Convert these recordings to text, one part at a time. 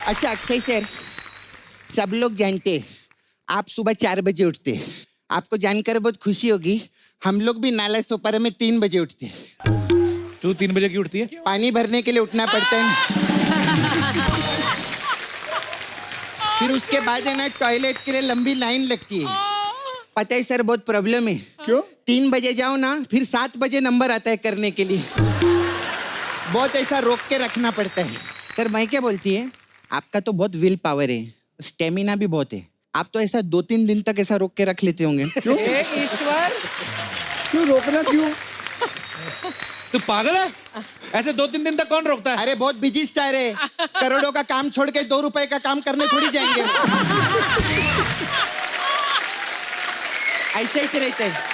अच्छा अक्षय सर, सब लोग जानते हैं आप सुबह 4 बजे उठते हैं। आपको जानकर बहुत खुशी होगी, हम लोग भी नाला सोपारा में 3 बजे उठते हैं। तू 3 बजे क्यों उठती है? पानी भरने के लिए उठना पड़ता है। फिर उसके बाद है ना टॉयलेट के लिए लंबी लाइन लगती है। पता है सर, बहुत प्रॉब्लम है। क्यों? 3 बजे जाओ ना, फिर 7 बजे नंबर आता है करने के लिए। बहुत ऐसा रोक के रखना पड़ता है। सर मैं क्या बोलती है, आपका तो बहुत विल पावर है, स्टेमिना भी बहुत है। आप तो ऐसा 2-3 दिन तक ऐसा रोक के रख लेते होंगे। क्यों? ईश्वर, क्यों रोकना क्यों? तू पागल है? ऐसे 2-3 दिन तक कौन रोकता है? अरे बहुत बिजी स्टार है, करोड़ों का काम छोड़ के 2 रुपए का काम करने थोड़ी जाएंगे। ऐसे ही रहते हैं।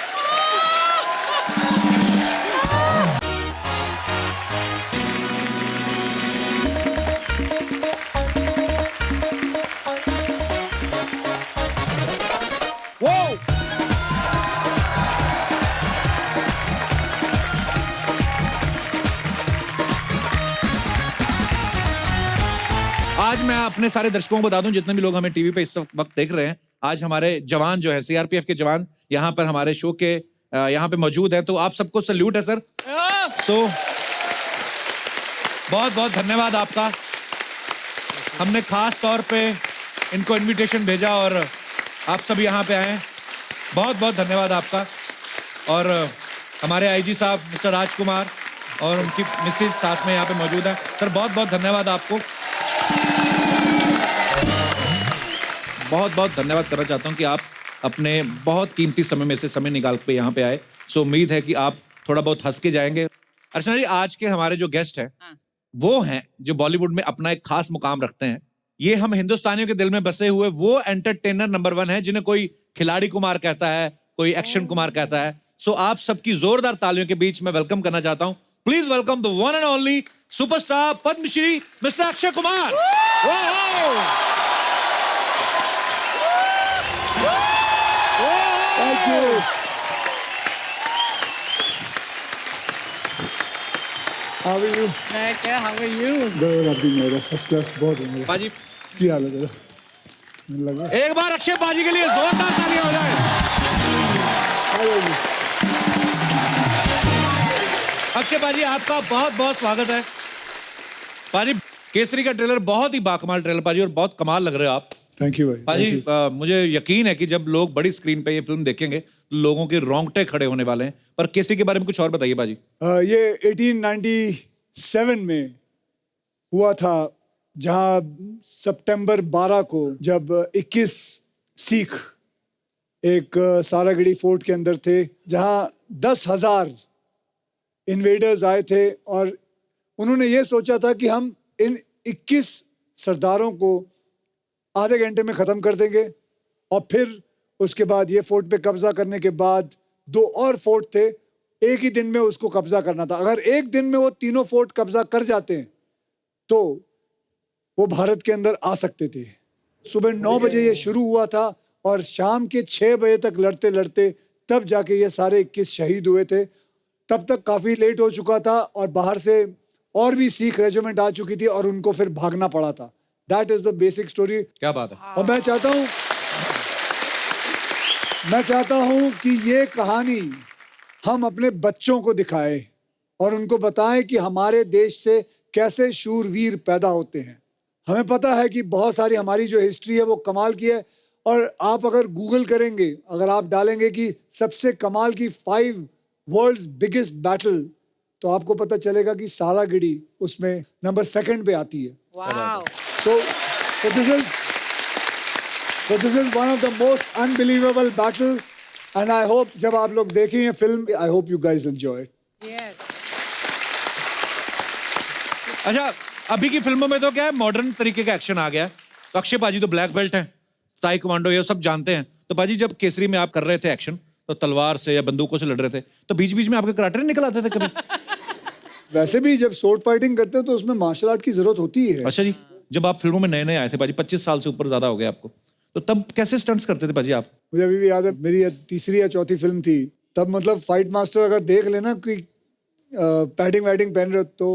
वो आज मैं अपने सारे दर्शकों को बता दूं, जितने भी लोग हमें टीवी पे इस वक्त देख रहे हैं, आज हमारे जवान जो है सीआरपीएफ के जवान यहाँ पर हमारे शो के यहाँ पे मौजूद हैं, तो आप सबको सल्यूट है सर। तो बहुत बहुत धन्यवाद आपका। हमने खास तौर पे इनको इनविटेशन भेजा और आप सब यहाँ पे आए। बहुत बहुत धन्यवाद आपका। और हमारे आईजी साहब मिस्टर राजकुमार और उनकी मिसेज साथ में यहाँ पे मौजूद है। सर बहुत बहुत धन्यवाद आपको। बहुत बहुत धन्यवाद करना चाहता हूँ कि आप अपने बहुत कीमती समय में से समय निकाल के यहाँ पे आए। सो उम्मीद है कि आप थोड़ा बहुत हंस के जाएंगे। अर्चना जी, आज के हमारे जो गेस्ट हैं वो हैं जो बॉलीवुड में अपना एक खास मुकाम रखते हैं। ये हम हिंदुस्तानियों के दिल में बसे हुए वो एंटरटेनर नंबर 1 है, जिन्हें कोई खिलाड़ी कुमार कहता है, कोई एक्शन कुमार कहता है। सो आप सबकी जोरदार तालियों के बीच में वेलकम करना चाहता हूं। Please welcome the one and only superstar Padma Shri mister Akshay Kumar. Thank you. How are you? मैं क्या, how are you? गौरव अभी मेरा फर्स्ट क्लास बहुत है मेरा। बाजी क्या हाल है तेरा? मुझे लगा। एक बार अक्षय बाजी के लिए जोरदार तालियां हो जाए। How are you? अक्षय बाजी, आपका बहुत बहुत स्वागत है। बाजी, केसरी का ट्रेलर बहुत ही बाकमाल ट्रेलर बाजी, और बहुत कमाल लग रहे हो आप। Thank you भाई। बाजी, मुझे यकीन है कि जब लोग बड़ी स्क्रीन पे ये फिल्म देखेंगे तो लोगों के रोंगटे खड़े होने वाले हैं। पर केसरी के बारे में कुछ और बताइए बाजी। ये 1897 में हुआ था, जहां सितंबर 12 को जब 21 सिख एक सारागढ़ी फोर्ट के अंदर थे, जहां 10,000 इन्वेडर्स आए थे और उन्होंने ये सोचा था कि हम इन 21 सरदारों को आधे घंटे में ख़त्म कर देंगे, और फिर उसके बाद ये फोर्ट पे कब्जा करने के बाद 2 और फोर्ट थे, एक ही दिन में उसको कब्जा करना था। अगर एक दिन में वो तीनों फोर्ट कब्जा कर जाते हैं तो वो भारत के अंदर आ सकते थे। सुबह 9 बजे ये शुरू हुआ था और शाम के 6 बजे तक लड़ते लड़ते तब जाके ये सारे 21 शहीद हुए थे। तब तक काफ़ी लेट हो चुका था और बाहर से और भी सिख रेजिमेंट आ चुकी थी और उनको फिर भागना पड़ा था। That is the basic story. क्या बात है। और मैं चाहता हूं कि ये कहानी हम अपने बच्चों को दिखाएं और उनको बताएं कि हमारे देश से कैसे शूरवीर पैदा होते हैं। हमें पता है कि बहुत सारी हमारी जो हिस्ट्री है वो कमाल की है, और आप अगर गूगल करेंगे, अगर आप डालेंगे कि सबसे कमाल की 5 वर्ल्ड्स बिगेस्ट बैटल, तो आपको पता चलेगा कि सारागढ़ी उसमें नंबर 2 पे आती है। Wow. So this is one of the most unbelievable battle, and I hope जब आप लोग देखें ये film, I hope you guys enjoy it. Yes. अच्छा, अभी की फिल्मों में तो क्या है, मॉडर्न तरीके का एक्शन आ गया है। तो अक्षय बाजी तो ब्लैक बेल्ट हैं, ताई कमांडो ये सब जानते हैं। तो बाजी, जब केसरी में आप कर रहे थे एक्शन, तो तलवार से या बंदूकों से लड़ रहे थे, तो बीच बीच में आपके कराटे नहीं निकल आते थे कभी? वैसे भी जब स्वॉर्ड फाइटिंग करते हो तो उसमें मार्शल आर्ट की जरूरत होती है। अच्छा जी, जब आप फिल्मों में नए नए आए थे बाजी, 25 साल से ऊपर ज्यादा हो गया आपको, तो तब कैसे स्टंट्स करते थे बाजी आप? मुझे अभी भी याद है, मेरी ये 3री या 4थी फिल्म थी, तब मतलब फाइट मास्टर अगर देख लेना कि पैडिंग वैडिंग पहन रहे हो तो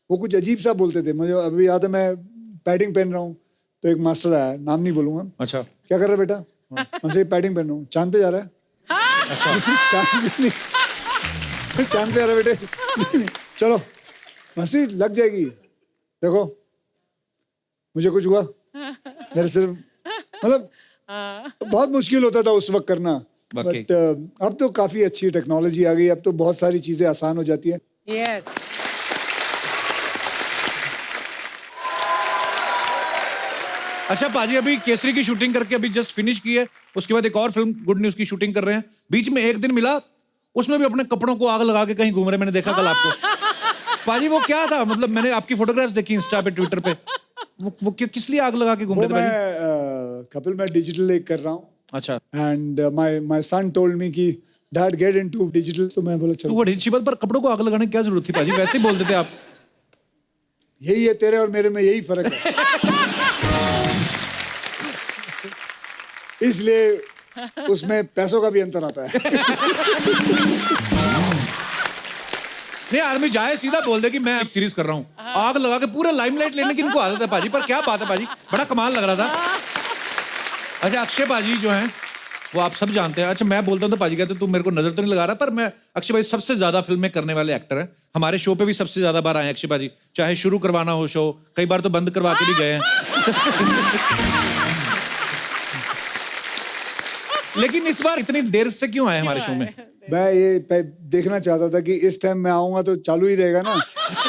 वो कुछ अजीब सा बोलते थे। मुझे अभी याद है, मैं पैडिंग पहन रहा हूँ तो एक मास्टर आया, नाम नहीं बोलूंगा, अच्छा क्या कर रहा है बेटा? हमसे पैडिंग पहन रहा हूँ, चांद पे जा रहा है? अच्छा चांद पे नहीं, चांद पे जा रहा है बेटे? चलो मसी लग जाएगी। देखो मुझे कुछ हुआ, मेरे सिर्फ मतलब बहुत मुश्किल होता था उस वक्त करना, वाकई। बट अब तो काफी अच्छी टेक्नोलॉजी आ गई, अब तो बहुत सारी चीजें आसान हो जाती है। Yes. अच्छा पाजी, अभी केसरी की शूटिंग करके अभी जस्ट फिनिश की है, उसके बाद एक और फिल्म गुड न्यूज की शूटिंग कर रहे हैं, बीच में एक दिन मिला, उसमें भी अपने कपड़ों को आग लगा के कहीं घूम रहे, मैंने देखा कल आपको। पाजी वो क्या था, मतलब मैंने आपकी फोटोग्राफ्स देखी इंस्टा पे, ट्विटर पे, वो किस लिए आग लगा के घूम वो रहे थे पाजी? मैं कपिल मैं डिजिटल एक कर रहा हूँ, अच्छा, and my son told me कि डैड गेट इनटू डिजिटल, तो मैं बोला तो चलो। वो अच्छी बात, पर कपड़ों को आग लगाने की क्या जरूरत थी पाजी, वैसे ही बोल देते आप। यही है तेरे और मेरे में, यही फर्क है। इसलिए उसमें पैसों का भी अंतर आता है। नहीं आदमी जाए सीधा बोल दे कि मैं एक सीरीज कर रहा हूँ, आग लगा के पूरा लाइमलाइट लेने की इनको आदत है पाजी, पर क्या बात है पाजी, बड़ा कमाल लग रहा था। अच्छा अक्षय पाजी जो हैं वो आप सब जानते हैं। अच्छा मैं बोलता हूँ तो पाजी कहते तू मेरे को नजर तो नहीं लगा रहा, पर मैं अक्षय भाई सबसे ज्यादा फिल्में करने वाले एक्टर हैं, हमारे शो पे भी सबसे ज्यादा बार आए अक्षय पाजी, चाहे शुरू करवाना हो शो, कई बार तो बंद करवा के भी गए हैं। लेकिन इस बार इतनी देर से क्यों आए हमारे शो में? मैं ये देखना चाहता था कि इस टाइम मैं आऊंगा तो चालू ही रहेगा ना,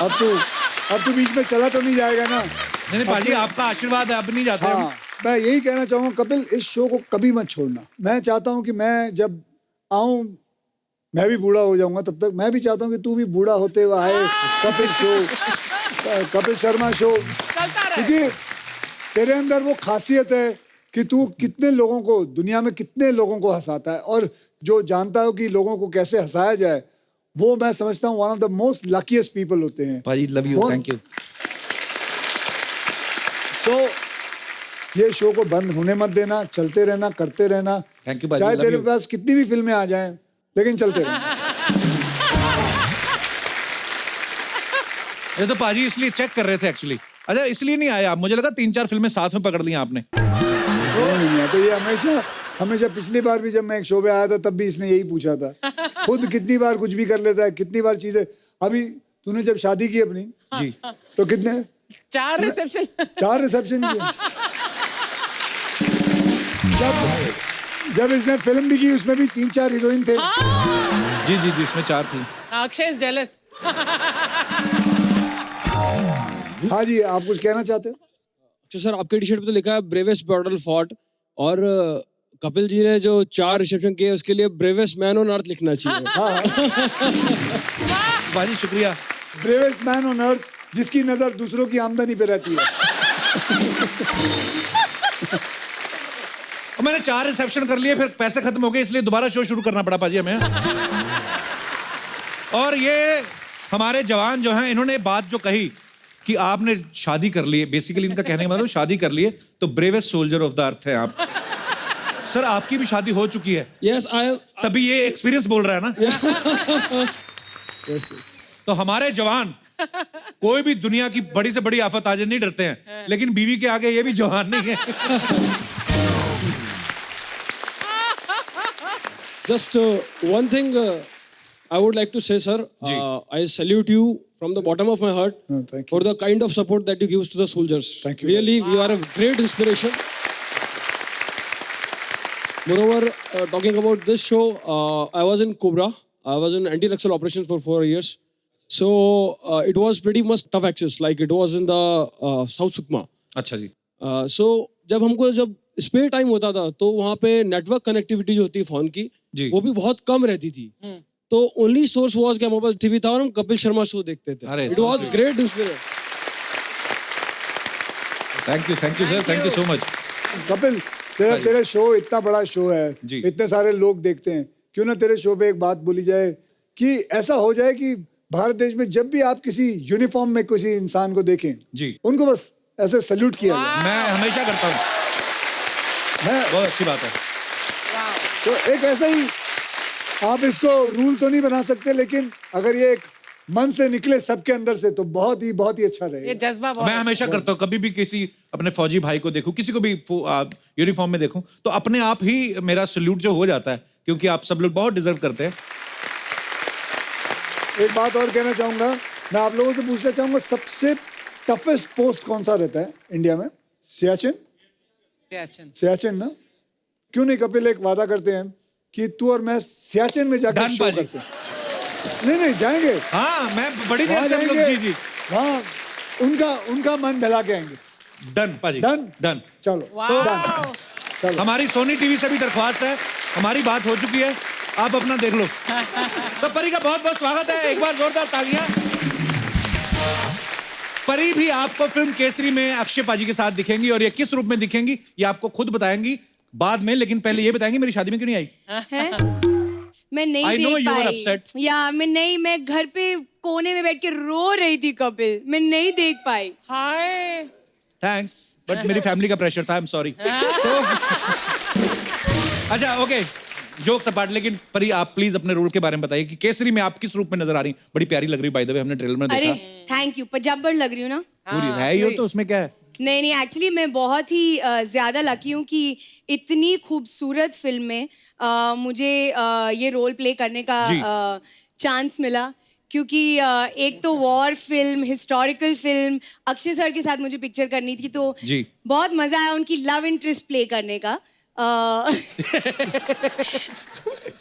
अब तो बीच में चला तो नहीं जाएगा ना। नहीं पाजी आपका आशीर्वाद है, अब नहीं जाते हम। हाँ, मैं यही कहना चाहूंगा कपिल, इस शो को कभी मत छोड़ना। मैं चाहता हूँ कि मैं जब आऊं, मैं भी बूढ़ा हो जाऊंगा, तब तक मैं भी चाहता हूँ कि तू भी बूढ़ा होते हुए आए कपिल शो, कपिल शर्मा शो, क्योंकि तेरे अंदर वो खासियत है कि तू कितने लोगों को, दुनिया में कितने लोगों को हंसाता है, और जो जानता हो कि लोगों को कैसे हंसाया जाए, वो मैं समझता हूँ one of the most luckiest people होते हैं। पाजी लव यू, थैंक यू। सो ये शो को बंद होने मत देना, चलते रहना, करते रहना। थैंक यू पाजी, चाहे love तेरे you। पास कितनी भी फिल्में आ जाएं, लेकिन चलते रहना। ये तो पाजी इसलिए चेक कर रहे थे एक्चुअली। अच्छा इसलिए नहीं आए आप, मुझे लगा 3-4 फिल्में साथ में पकड़ ली आपने। तो ये हमेशा पिछली बार भी जब मैं एक शो पे आया था तब भी इसने यही पूछा था, खुद कितनी बार कुछ भी कर लेता है, कितनी बार चीजें। अभी तूने जब शादी की अपनी जी तो कितने 4 रिसेप्शन। 4 रिसेप्शन किए। जब इसने फिल्म भी की उसमें भी 3-4 हीरोइन थे। जी जी जी, इसमें 4 थी। Akshay is jealous. हाँ जी, आप कुछ कहना चाहते हो? अच्छा सर, आपके टी शर्ट पे तो लिखा है ब्रेवेस्ट बॉर्डर फोर्ट, और कपिल जी ने जो 4 रिसेप्शन किए उसके लिए ब्रेवेस्ट मैन ऑन अर्थ लिखना चाहिए। हाँ, पाजी शुक्रिया। ब्रेवेस्ट मैन ऑन अर्थ, जिसकी नजर दूसरों की आमदनी पे रहती है। और मैंने 4 रिसेप्शन कर लिए, फिर पैसे खत्म हो गए, इसलिए दोबारा शो शुरू करना पड़ा पाजी हमें। और ये हमारे जवान जो हैं, इन्होंने बात जो कही कि आपने शादी कर ली है, बेसिकली इनका कहने का मतलब शादी कर ली है, तो bravest soldier of the earth है आप। सर आपकी भी शादी हो चुकी है? यस आई, तभी ये एक्सपीरियंस बोल रहा है ना। तो हमारे जवान कोई भी दुनिया की बड़ी से बड़ी आफत आ जाए नहीं डरते हैं, लेकिन बीवी के आगे ये भी जवान नहीं है। just one thing I would like to say, sir. I salute you from the bottom of my heart thank you. for the kind of support that you give to the soldiers. Thank you. Really, you are a great inspiration. Moreover, talking about this show, I was in Cobra. I was in anti-Naxal operations for 4 years. So it was pretty much tough access. Like it was in the South Sukma. अच्छा जी। So जब spare time होता था तो वहाँ पे network connectivity जो होती है फोन की, वो भी बहुत कम रहती थी। तो ओनली सोर्स वाज कि हमारे पास टीवी था और हम कपिल शर्मा शो देखते थे। It was great experience. Thank you sir, thank you so much. Kapil, तेरा शो इतना बड़ा शो है, इतने सारे लोग देखते हैं, क्यों ना तेरे शो पे एक बात बोली जाए कि ऐसा हो जाए कि भारत देश में जब भी आप किसी यूनिफॉर्म में किसी इंसान को देखें जी, उनको बस ऐसे सैल्यूट किया जाए। मैं हमेशा करता हूँ, बहुत अच्छी बात है। तो एक ऐसा ही, आप इसको रूल तो नहीं बना सकते, लेकिन अगर ये एक मन से निकले सबके अंदर से तो बहुत ही अच्छा ये रहेगा। जज्बा बहुत मैं हमेशा करता हूँ, कभी भी किसी अपने फौजी भाई को देखूं, किसी को भी यूनिफॉर्म में देखूं, तो अपने आप ही मेरा सल्यूट जो हो जाता है, क्योंकि आप सब लोग बहुत डिजर्व करते हैं। एक बात और कहना चाहूंगा, मैं आप लोगों से पूछना चाहूंगा, सबसे टफेस्ट पोस्ट कौन सा रहता है इंडिया में? सियाचिन। सियाचिन ना? क्यों नहीं कपिल एक वादा करते हैं कि तू और मैं सियाचिन में जाकर डन शो बाजी। करते हैं। नहीं जाएंगे, हाँ, मैं बड़ी देर वहाँ से हम लोग जाएंगे, जी वहाँ उनका मन बहला के आएंगे। डन पाजी, डन? डन। चलो डन, चलो। हमारी सोनी टीवी से भी दरख्वास्त है, हमारी बात हो चुकी है, आप अपना देख लो। तो परी का बहुत बहुत स्वागत है, एक बार जोरदार तालियां। परी भी आपको फिल्म केसरी में अक्षय पाजी के साथ दिखेंगी, और ये किस रूप में दिखेंगी ये आपको खुद बताएंगी बाद में, लेकिन पहले ये बताएंगी मेरी शादी में क्यों नहीं आई? मैं नहीं I know देख you were पाई upset. मैं घर पे कोने में बैठ के रो रही थी कपिल, मैं नहीं देख पाई। हाय। थैंक्स, बट मेरी फैमिली का प्रेशर था, आई एम सॉरी। अच्छा ओके, जोक्स अपार्ट, लेकिन परी आप प्लीज अपने रोल के बारे में बताइए कि केसरी में आप किस रूप में नजर आ रही हैं? बड़ी प्यारी लग रही बाय द वे, हमने ट्रेलर में अरे देखा। थैंक यू, पंजाबर लग रही हूँ ना? पूरी है ही हो, तो उसमें क्या है? नहीं एक्चुअली मैं बहुत ही ज्यादा लकी हूँ कि इतनी खूबसूरत फिल्म में मुझे ये रोल प्ले करने का चांस मिला, क्योंकि एक तो war film, historical film, Akshay sir के साथ मुझे पिक्चर करनी थी, तो जी। बहुत मजा आया उनकी लव इंटरेस्ट प्ले करने का।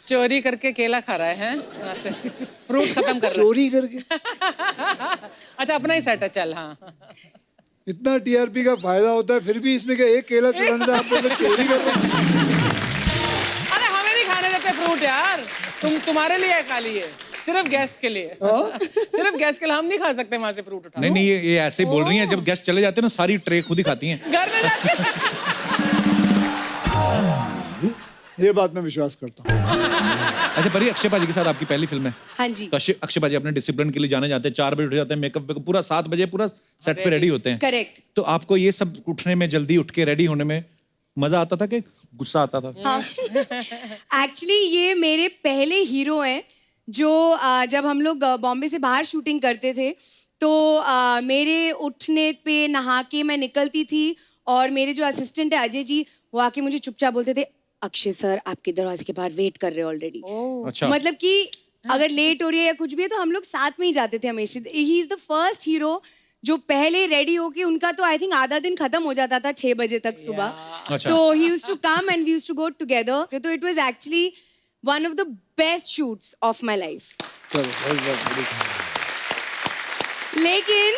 चोरी करके केला खा रहा है वहाँ से फ्रूट खत्म कर रहा है। चोरी करके? अच्छा अपना ही सेट है, चल। हाँ इतना टीआरपी का फायदा होता है, फिर भी इसमें क्या एक केला चुराने से आप लोग चोरी कर रहे हैं? अरे हमें नहीं खाने देते फ्रूट यार, तुम्हारे लिए खा लिए, सिर्फ गैस के लिए। सिर्फ गैस के लिए हम नहीं खा सकते वहाँ से फ्रूट उठा। नहीं ये ऐसे ही बोल रही हैं, जब गेस्ट चले जाते हैं ना सारी ट्रे खुद ही खाती हैं। घर में जाके ये बात मैं विश्वास करता हूँ। अच्छा परी, अक्षय पाजी के साथ आपकी पहली फिल्म है। हाँ जी। तो अक्षय पाजी अपने डिसिप्लिन के लिए जाने जाते हैं, 4 बजे उठ जाते हैं, मेकअप पूरा 7 बजे पूरा सेट पे रेडी होते हैं। करेक्ट। तो आपको ये सब उठने में, जल्दी उठ के रेडी होने में मजा आता था कि गुस्सा आता था? हाँ एक्चुअली ये मेरे पहले हीरो हैं जो जब हम लोग बॉम्बे से बाहर शूटिंग करते थे तो मेरे उठने पे नहा के मैं निकलती थी, और मेरे जो असिस्टेंट है अजय जी, वो आके मुझे चुपचाप बोलते थे, अक्षय सर आपके दरवाजे के बाहर वेट कर रहे हैं ऑलरेडी। अच्छा। मतलब कि अगर लेट हो रही है या कुछ भी है तो हम लोग साथ में ही जाते थे हमेशा। He is the first hero जो पहले रेडी होके, उनका तो आई थिंक आधा दिन खत्म हो जाता था 6 बजे तक सुबह। अच्छा। तो he used to come and we used to go together. तो it was actually one of the best shoots of my life. लेकिन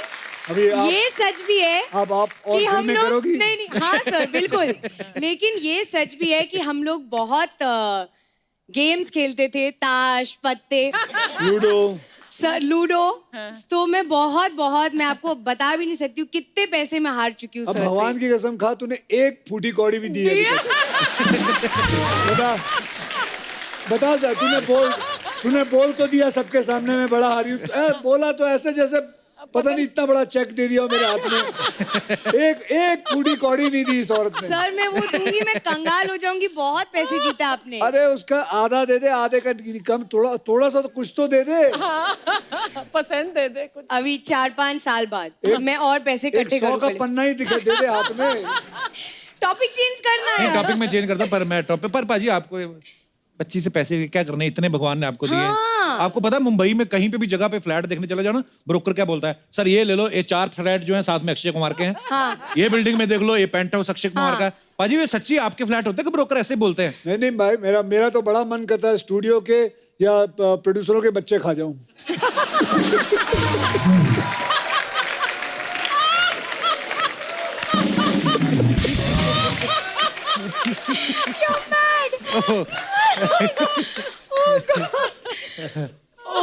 अभी ये सच भी है आप और कि हम फिल्में लोग करोगी? नहीं हाँ सर बिल्कुल। लेकिन ये सच भी है कि हम लोग बहुत गेम्स खेलते थे, ताश, पत्ते, लूडो। Sir ludo. तो मैं बहुत मैं आपको बता भी नहीं सकती हूँ कितने पैसे मैं हार चुकी हूँ अब सर भगवान से। की कसम खा, तूने एक फूटी कौड़ी भी दी है अभी तक। बता जा, तूने बोल तो दिया सबके सामने मैं बड़ा हारी हूँ। बोला तो ऐसे जैसे पता नहीं इतना बड़ा चेक दे दिया मेरे हाथ में। एक फूटी कौड़ी नहीं दी इस औरत ने। सर मैं वो दूंगी, मैं कंगाल हो जाऊंगी। बहुत पैसे जीता आपने। अरे उसका आधा दे दे, आधे का कम, थोड़ा सा तो कुछ तो दे दे। पसंद दे दे कुछ। अभी 4-5 साल बाद मैं और पैसे एक इकट्ठे 100 का करूंगी। पन्ना ही दे दे हाथ में। टॉपिक चेंज करना नहीं, है। टॉपिक में चेंज करता हूं, पर मैं टॉपिक पर पाजी आपको बच्ची से पैसे क्या करने, इतने भगवान ने आपको दिए। हाँ। आपको पता है मुंबई में कहीं पे भी जगह पे फ्लैट देखने चले जाओ ना, ब्रोकर क्या बोलता है, सर ये ले लो, ये 4 फ्लैट जो है साथ में अक्षय कुमार के हैं। हाँ। ये बिल्डिंग में देख लो, ये पेंट हाउस अक्षय कुमार का है। पाजी वे सच्ची आपके फ्लैट होते हैं कि ब्रोकर ऐसे बोलते हैं? नहीं भाई, मेरा तो बड़ा मन करता है स्टूडियो के या प्रोड्यूसरों के बच्चे खा जाऊं।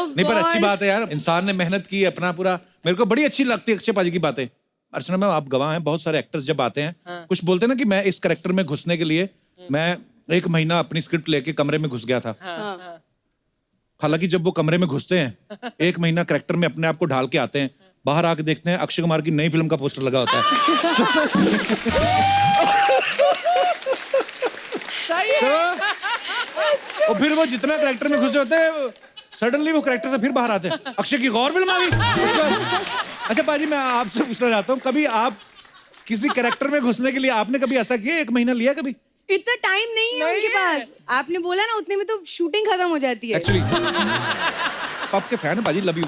नहीं पर अच्छी बात है यार, इंसान ने मेहनत की अपना पूरा। मेरे को बड़ी अच्छी लगती है अक्षय पाजी की बातें। अर्चना मैम आप गवाह हैं, बहुत सारे एक्टर्स जब आते हैं कुछ बोलते हैं ना कि मैं इस कैरेक्टर में घुसने के लिए मैं 1 महीना अपनी स्क्रिप्ट लेके कमरे में घुस गया था। हालांकि जब वो कमरे में घुसते हैं 1 महीना कैरेक्टर में अपने आप को ढाल के आते हैं, बाहर आके देखते हैं अक्षय कुमार की नई फिल्म का पोस्टर लगा होता है। सही है। और फिर वो जितना कैरेक्टर में घुसे होते हैं सडनली वो कैरेक्टर से फिर बाहर आते हैं। अक्षय की गौर फिल्म आ गई। अच्छा पाजी, मैं आपसे पूछना चाहता हूँ, कभी आप किसी कैरेक्टर में घुसने के लिए आपने कभी ऐसा किया, 1 महीना लिया कभी? इतना टाइम नहीं है उनके पास। आपने बोला ना, उतने में तो शूटिंग खत्म हो जाती है। एक्चुअली आपके फैन है पाजी, लव यू।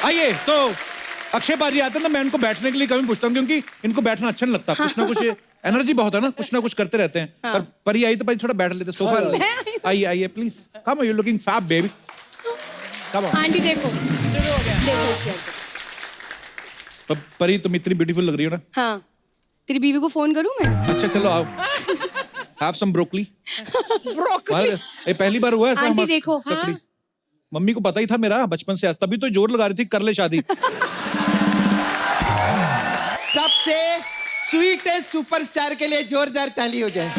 आइए, तो अक्षय पाजी आते हैं तो मैं इनको बैठने के लिए कभी पूछता हूँ, क्योंकि इनको बैठना अच्छा नहीं लगता। कुछ ना कुछ एनर्जी बहुत है ना, कुछ ना कुछ करते रहते हैं। पर परी आई तो पाजी थोड़ा बैठ लेते सोफा। आइए आइए please, come you looking fab baby, come on. Aunty देखो, शुरू हो गया। देखो इसके अंदर। परी तुम इतनी ब्यूटीफुल लग रही हो ना। हाँ, तेरी बीवी को फोन करूं मैं? अच्छा चलो आओ, हैव सम ब्रोकली। ये पहली बार हुआ ऐसा आंटी हमारा देखो। ककड़ी। मम्मी को पता ही था मेरा बचपन से, आज तभी तो जोर लगा रही थी कर ले शादी। सबसे स्वीटेस्ट सुपरस्टार के लिए जोरदार ताली हो जाए।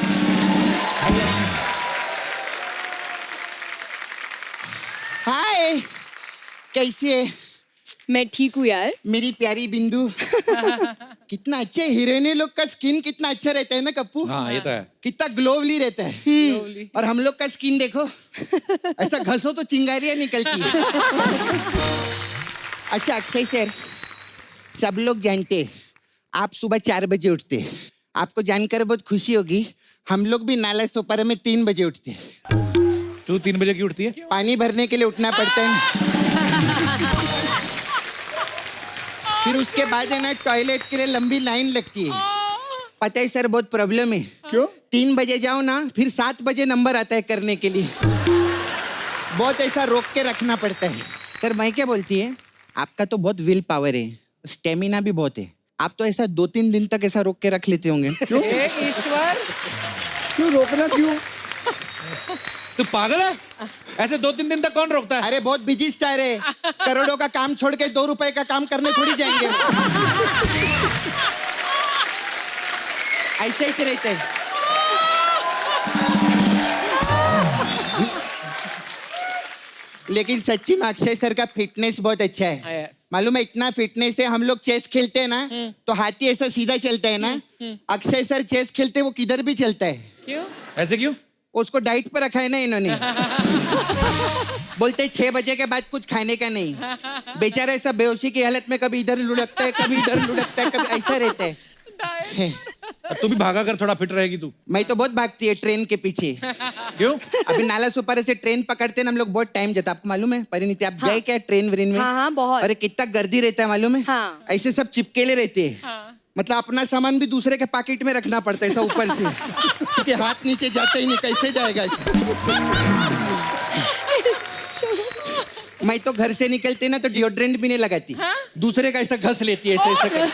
हाय, कैसी है? मैं ठीक हूँ यार। मेरी प्यारी बिंदु। कितना अच्छे हीरोइने लोग का स्किन कितना अच्छा रहता है ना कप्पू। हाँ ये तो है। कितना ग्लोवली रहता है। और हम लोग का स्किन देखो, ऐसा घसो तो चिंगारियां निकलती है। अच्छा अक्षय सर, सब लोग जानते हैं आप सुबह 4 बजे उठते। आपको जानकर बहुत खुशी होगी, हम लोग भी नाला सोपारा में 3 बजे उठते। तू 3 बजे क्यों उठती है? पानी भरने के लिए उठना पड़ता है। फिर उसके बाद है ना, टॉयलेट के लिए लंबी लाइन लगती है। पता है सर, बहुत प्रॉब्लम है। क्यों? 3 बजे जाओ ना, फिर 7 बजे नंबर आता है करने के लिए। बहुत ऐसा रोक के रखना पड़ता है। सर मैं क्या बोलती है, आपका तो बहुत विल पावर है, स्टेमिना भी बहुत है। आप तो ऐसा 2-3 दिन तक ऐसा रोक के रख लेते होंगे। क्यों? हे ईश्वर, क्यों रोकना क्यों? तू पागल है? ऐसे 2-3 दिन तक कौन रोकता है? अरे बहुत बिजी स्टार है, करोड़ों का काम छोड़ के 2 रुपए का काम करने थोड़ी जाएंगे। ऐसे ही रहते हैं। लेकिन सच्ची में अक्षय सर का फिटनेस बहुत अच्छा है। Yes. मालूम है, इतना फिटनेस है। हम लोग चेस खेलते हैं ना, तो हाथी ऐसा सीधा चलता है ना। अक्षय सर चेस खेलते वो किधर भी चलता है। क्यों? ऐसे क्यों? उसको डाइट पर रखा है ना इन्होंने। बोलते 6 बजे के बाद कुछ खाने का नहीं। बेचारा ऐसा बेहोशी की हालत में कभी इधर लुढ़कता है, कभी इधर लुढ़कता है, कभी ऐसा रहता है। तू भी भागा कर, थोड़ा फिट रहेगी तू। मैं तो बहुत भागती है ट्रेन के पीछे। क्यों? अभी नाला सुपारा से ट्रेन पकड़ते ना हम लोग, बहुत टाइम जाता। आपको मालूम है परिणीति, आप गए क्या ट्रेन व्रेन में? हाँ हाँ बहुत। अरे कितना गर्दी रहता है मालूम है। हाँ। ऐसे सब चिपकेले रहते हैं। मतलब अपना सामान भी दूसरे के पॉकेट में रखना पड़ता है ऐसा ऊपर से, क्योंकि हाथ नीचे जाता ही नहीं, कैसे जाएगा ऐसा। मैं तो घर से निकलते ना तो डिओड्रेंट भी नहीं लगाती। दूसरे का ऐसा घस लेती है ऐसा ऐसा करके।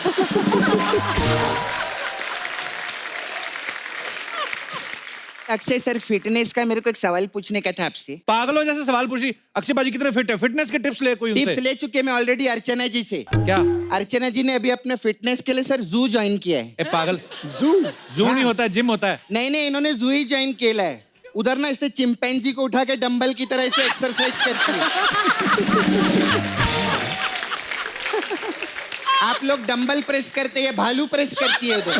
अक्षय सर, फिटनेस का मेरे को एक सवाल पूछने का था आपसे। पागलों जैसे सवाल पूछी। अक्षय बाजी कितने फिट है? फिटनेस के टिप्स ले कोई उनसे। टिप्स ले चुके मैं ऑलरेडी अर्चना जी से। क्या? अर्चना जी ने अभी अपने फिटनेस के लिए सर जू ज्वाइन किया है। ए पागल, जू नहीं होता है, जिम होता है। नहीं नहीं, इन्होंने जू ही ज्वाइन किया है। उधर ना इससे चिंपैंजी को उठा के डंबल की तरह से एक्सरसाइज करती है। आप लोग डंबल प्रेस करते हैं, भालू प्रेस करती है उधर।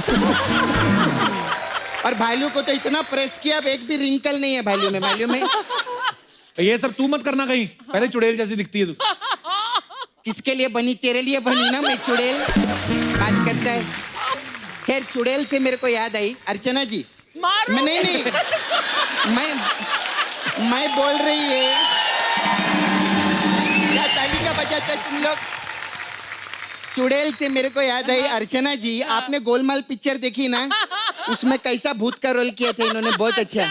और भालू को तो इतना प्रेस किया, अब एक भी रिंकल नहीं है भालू में, मालूम है? ये सब तू मत करना कहीं, पहले चुड़ैल जैसी दिखती है तू। किसके लिए बनी? तेरे लिए बनी ना, मैं चुड़ैल बात करता है। खैर चुड़ैल से मेरे को याद आई, अर्चना जी, मैं नहीं मैं बोल रही है, क्या ताली का बजाते तुम लोग? चुड़ैल से मेरे को याद आई, अर्चना जी आपने गोलमाल पिक्चर देखी ना, उसमें कैसा भूत का रोल किया था इन्होंने, बहुत अच्छा।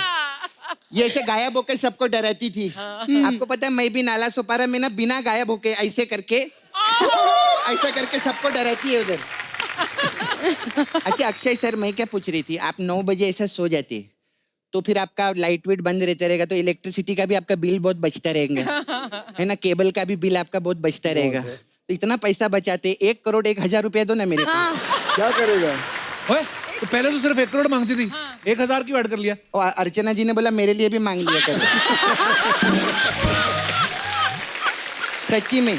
ये ऐसे गायब होके सबको डराती थी। आपको पता है मैं भी नाला सोपारा में ना बिना गायब होके ऐसे करके ऐसा करके सबको डराती है उधर। अच्छा अक्षय सर, मैं क्या पूछ रही थी, आप 9 बजे ऐसा सो जाते तो फिर आपका लाइट वेट बंद रहता रहेगा, तो इलेक्ट्रिसिटी का भी आपका बिल बहुत बचता रहेगा, है ना? केबल का भी बिल आपका बहुत बचता रहेगा। तो इतना पैसा बचाते, 1 करोड़ 1,000 रुपया दो ना मेरे को। क्या करेगा? ओए, तो पहले तो सिर्फ 1 करोड़ मांगती थी, 1,000 क्यों ऐड कर लिया? और अर्चना जी ने बोला मेरे लिए भी मांग लिया करो। सच्ची में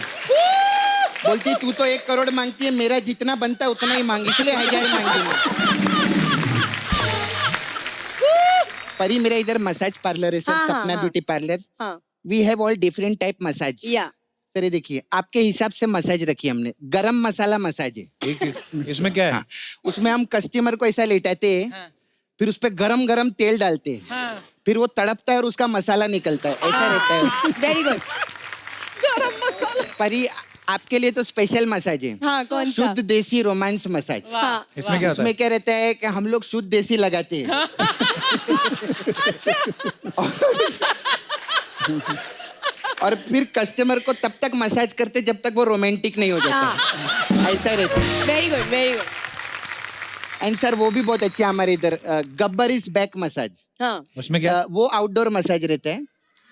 बोलती, तू तो 1 करोड़ मांगती है, मेरा जितना बनता है उतना ही मांग, इसलिए 1,000 मांगी। परी, मेरा इधर मसाज पार्लर है सर, हाँ, सपना हाँ, ब्यूटी पार्लर। हाँ। We have all different type massage. या सर ये देखिए, आपके हिसाब से मसाज रखी हमने, गरम मसाला मसाज है। इसमें क्या है? उसमें हम कस्टमर को ऐसा लेटाते हैं, फिर उस पे गरम गरम तेल डालते हैं, फिर वो तड़पता है और उसका मसाला निकलता है, ऐसा रहता है। Very good. पर ये आपके लिए तो स्पेशल मसाज है। हाँ, कौन सा? शुद्ध देसी रोमांस मसाज। हाँ। इसमें क्या होता है? उसमें क्या रहता है कि हम लोग शुद्ध देसी लगाते हैं। और फिर कस्टमर को तब तक मसाज करते जब तक वो रोमांटिक नहीं हो जाता। ऐसा रहता है। Very good, very good. And sir वो भी बहुत अच्छे हमारे इधर, गब्बर इज बैक मसाज। हाँ। उसमें क्या? वो आउटडोर मसाज रहता है।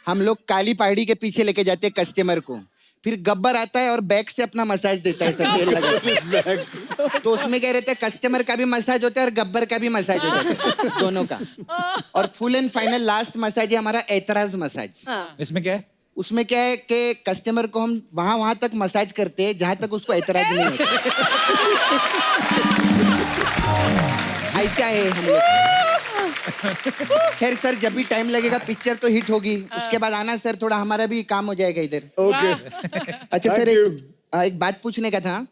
हम लोग काली पहाड़ी के पीछे लेके जाते हैं कस्टमर को, फिर गब्बर आता है और बैक से अपना मसाज देता है, ऐसा तेल लगा। तो उसमें क्या रहता है, कस्टमर का भी मसाज होता है और गब्बर का भी मसाज हो जाता है, दोनों का। और full and final last massage है हमारा ऐतराज मसाज। हाँ। इसमें क्या है? उसमें क्या है कि कस्टमर को हम वहां तक मसाज करते हैं जहां तक उसको ऐतराज नहीं होता। ऐसा है हम लोग। खैर सर, जब भी टाइम लगेगा पिक्चर तो हिट होगी, उसके बाद आना सर, थोड़ा हमारा भी काम हो जाएगा इधर। ओके। अच्छा सर, एक बात पूछने का था।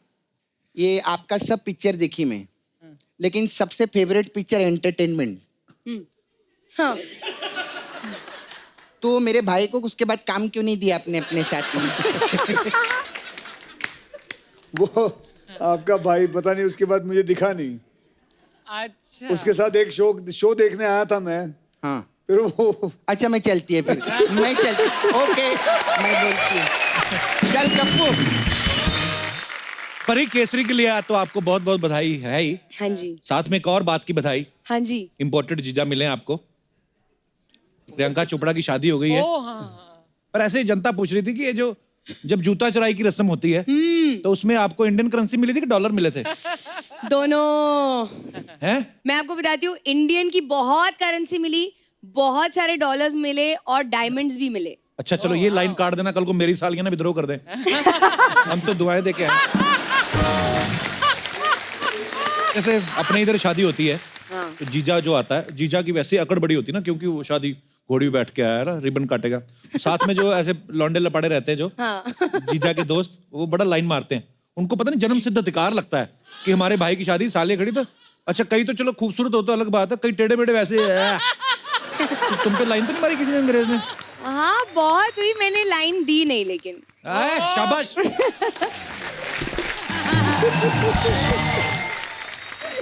ये आपका सब पिक्चर देखी मैं, लेकिन सबसे फेवरेट पिक्चर एंटरटेनमेंट। हाँ। तो मेरे भाई को उसके बाद काम क्यों नहीं दिया आपने अपने साथ में? वो आपका भाई पता नहीं, उसके बाद मुझे दिखा नहीं। अच्छा। उसके साथ एक शो देखने आया था मैं। हाँ। फिर वो अच्छा मैं चलती है फिर। मैं चलती। ओके, मैं बोलती हूँ। चल कप्पू। परी केसरी के लिए तो आपको बहुत बहुत बधाई है ही। हाँ जी। साथ में एक और बात की बधाई, हाँ जी। इम्पोर्टेड जीजा मिले आपको। प्रियंका चोपड़ा की शादी हो गई है। पर ऐसे ही जनता पूछ रही थी कि ये जो जब जूता चुराई की रस्म होती है तो उसमें आपको इंडियन करेंसी मिली थी कि डॉलर मिले थे? दोनों। हैं? मैं आपको बताती हूँ, इंडियन की बहुत करेंसी मिली, बहुत सारे डॉलर्स मिले और डायमंड्स भी मिले। अच्छा चलो, ये लाइन काट देना, कल को मेरी सालियां ना विद्रोह कर दें। हम तो दुआएं दे के आए। जैसे अपने इधर शादी होती है तो जीजा जो आता है, जीजा की वैसे अकड़ बड़ी होती है ना, क्योंकि वो शादी घोड़ी पे बैठ के आया है ना, रिबन काटेगा। साथ में जो ऐसे लौंडे लपाड़े रहते हैं जो जीजा के दोस्त, वो बड़ा लाइन मारते हैं। उनको पता नहीं जन्म सिद्ध अधिकार लगता है कि हमारे भाई की शादी, सालियां खड़ी तो अच्छा, कई तो चलो खूबसूरत हो तो अलग बात है, कई टेढ़े मेढ़े वैसे तो तुम पे लाइन तो नहीं मारी किसी ने अंग्रेज ने? हाँ बहुत हुई, मैंने लाइन दी नहीं लेकिन। शाबाश।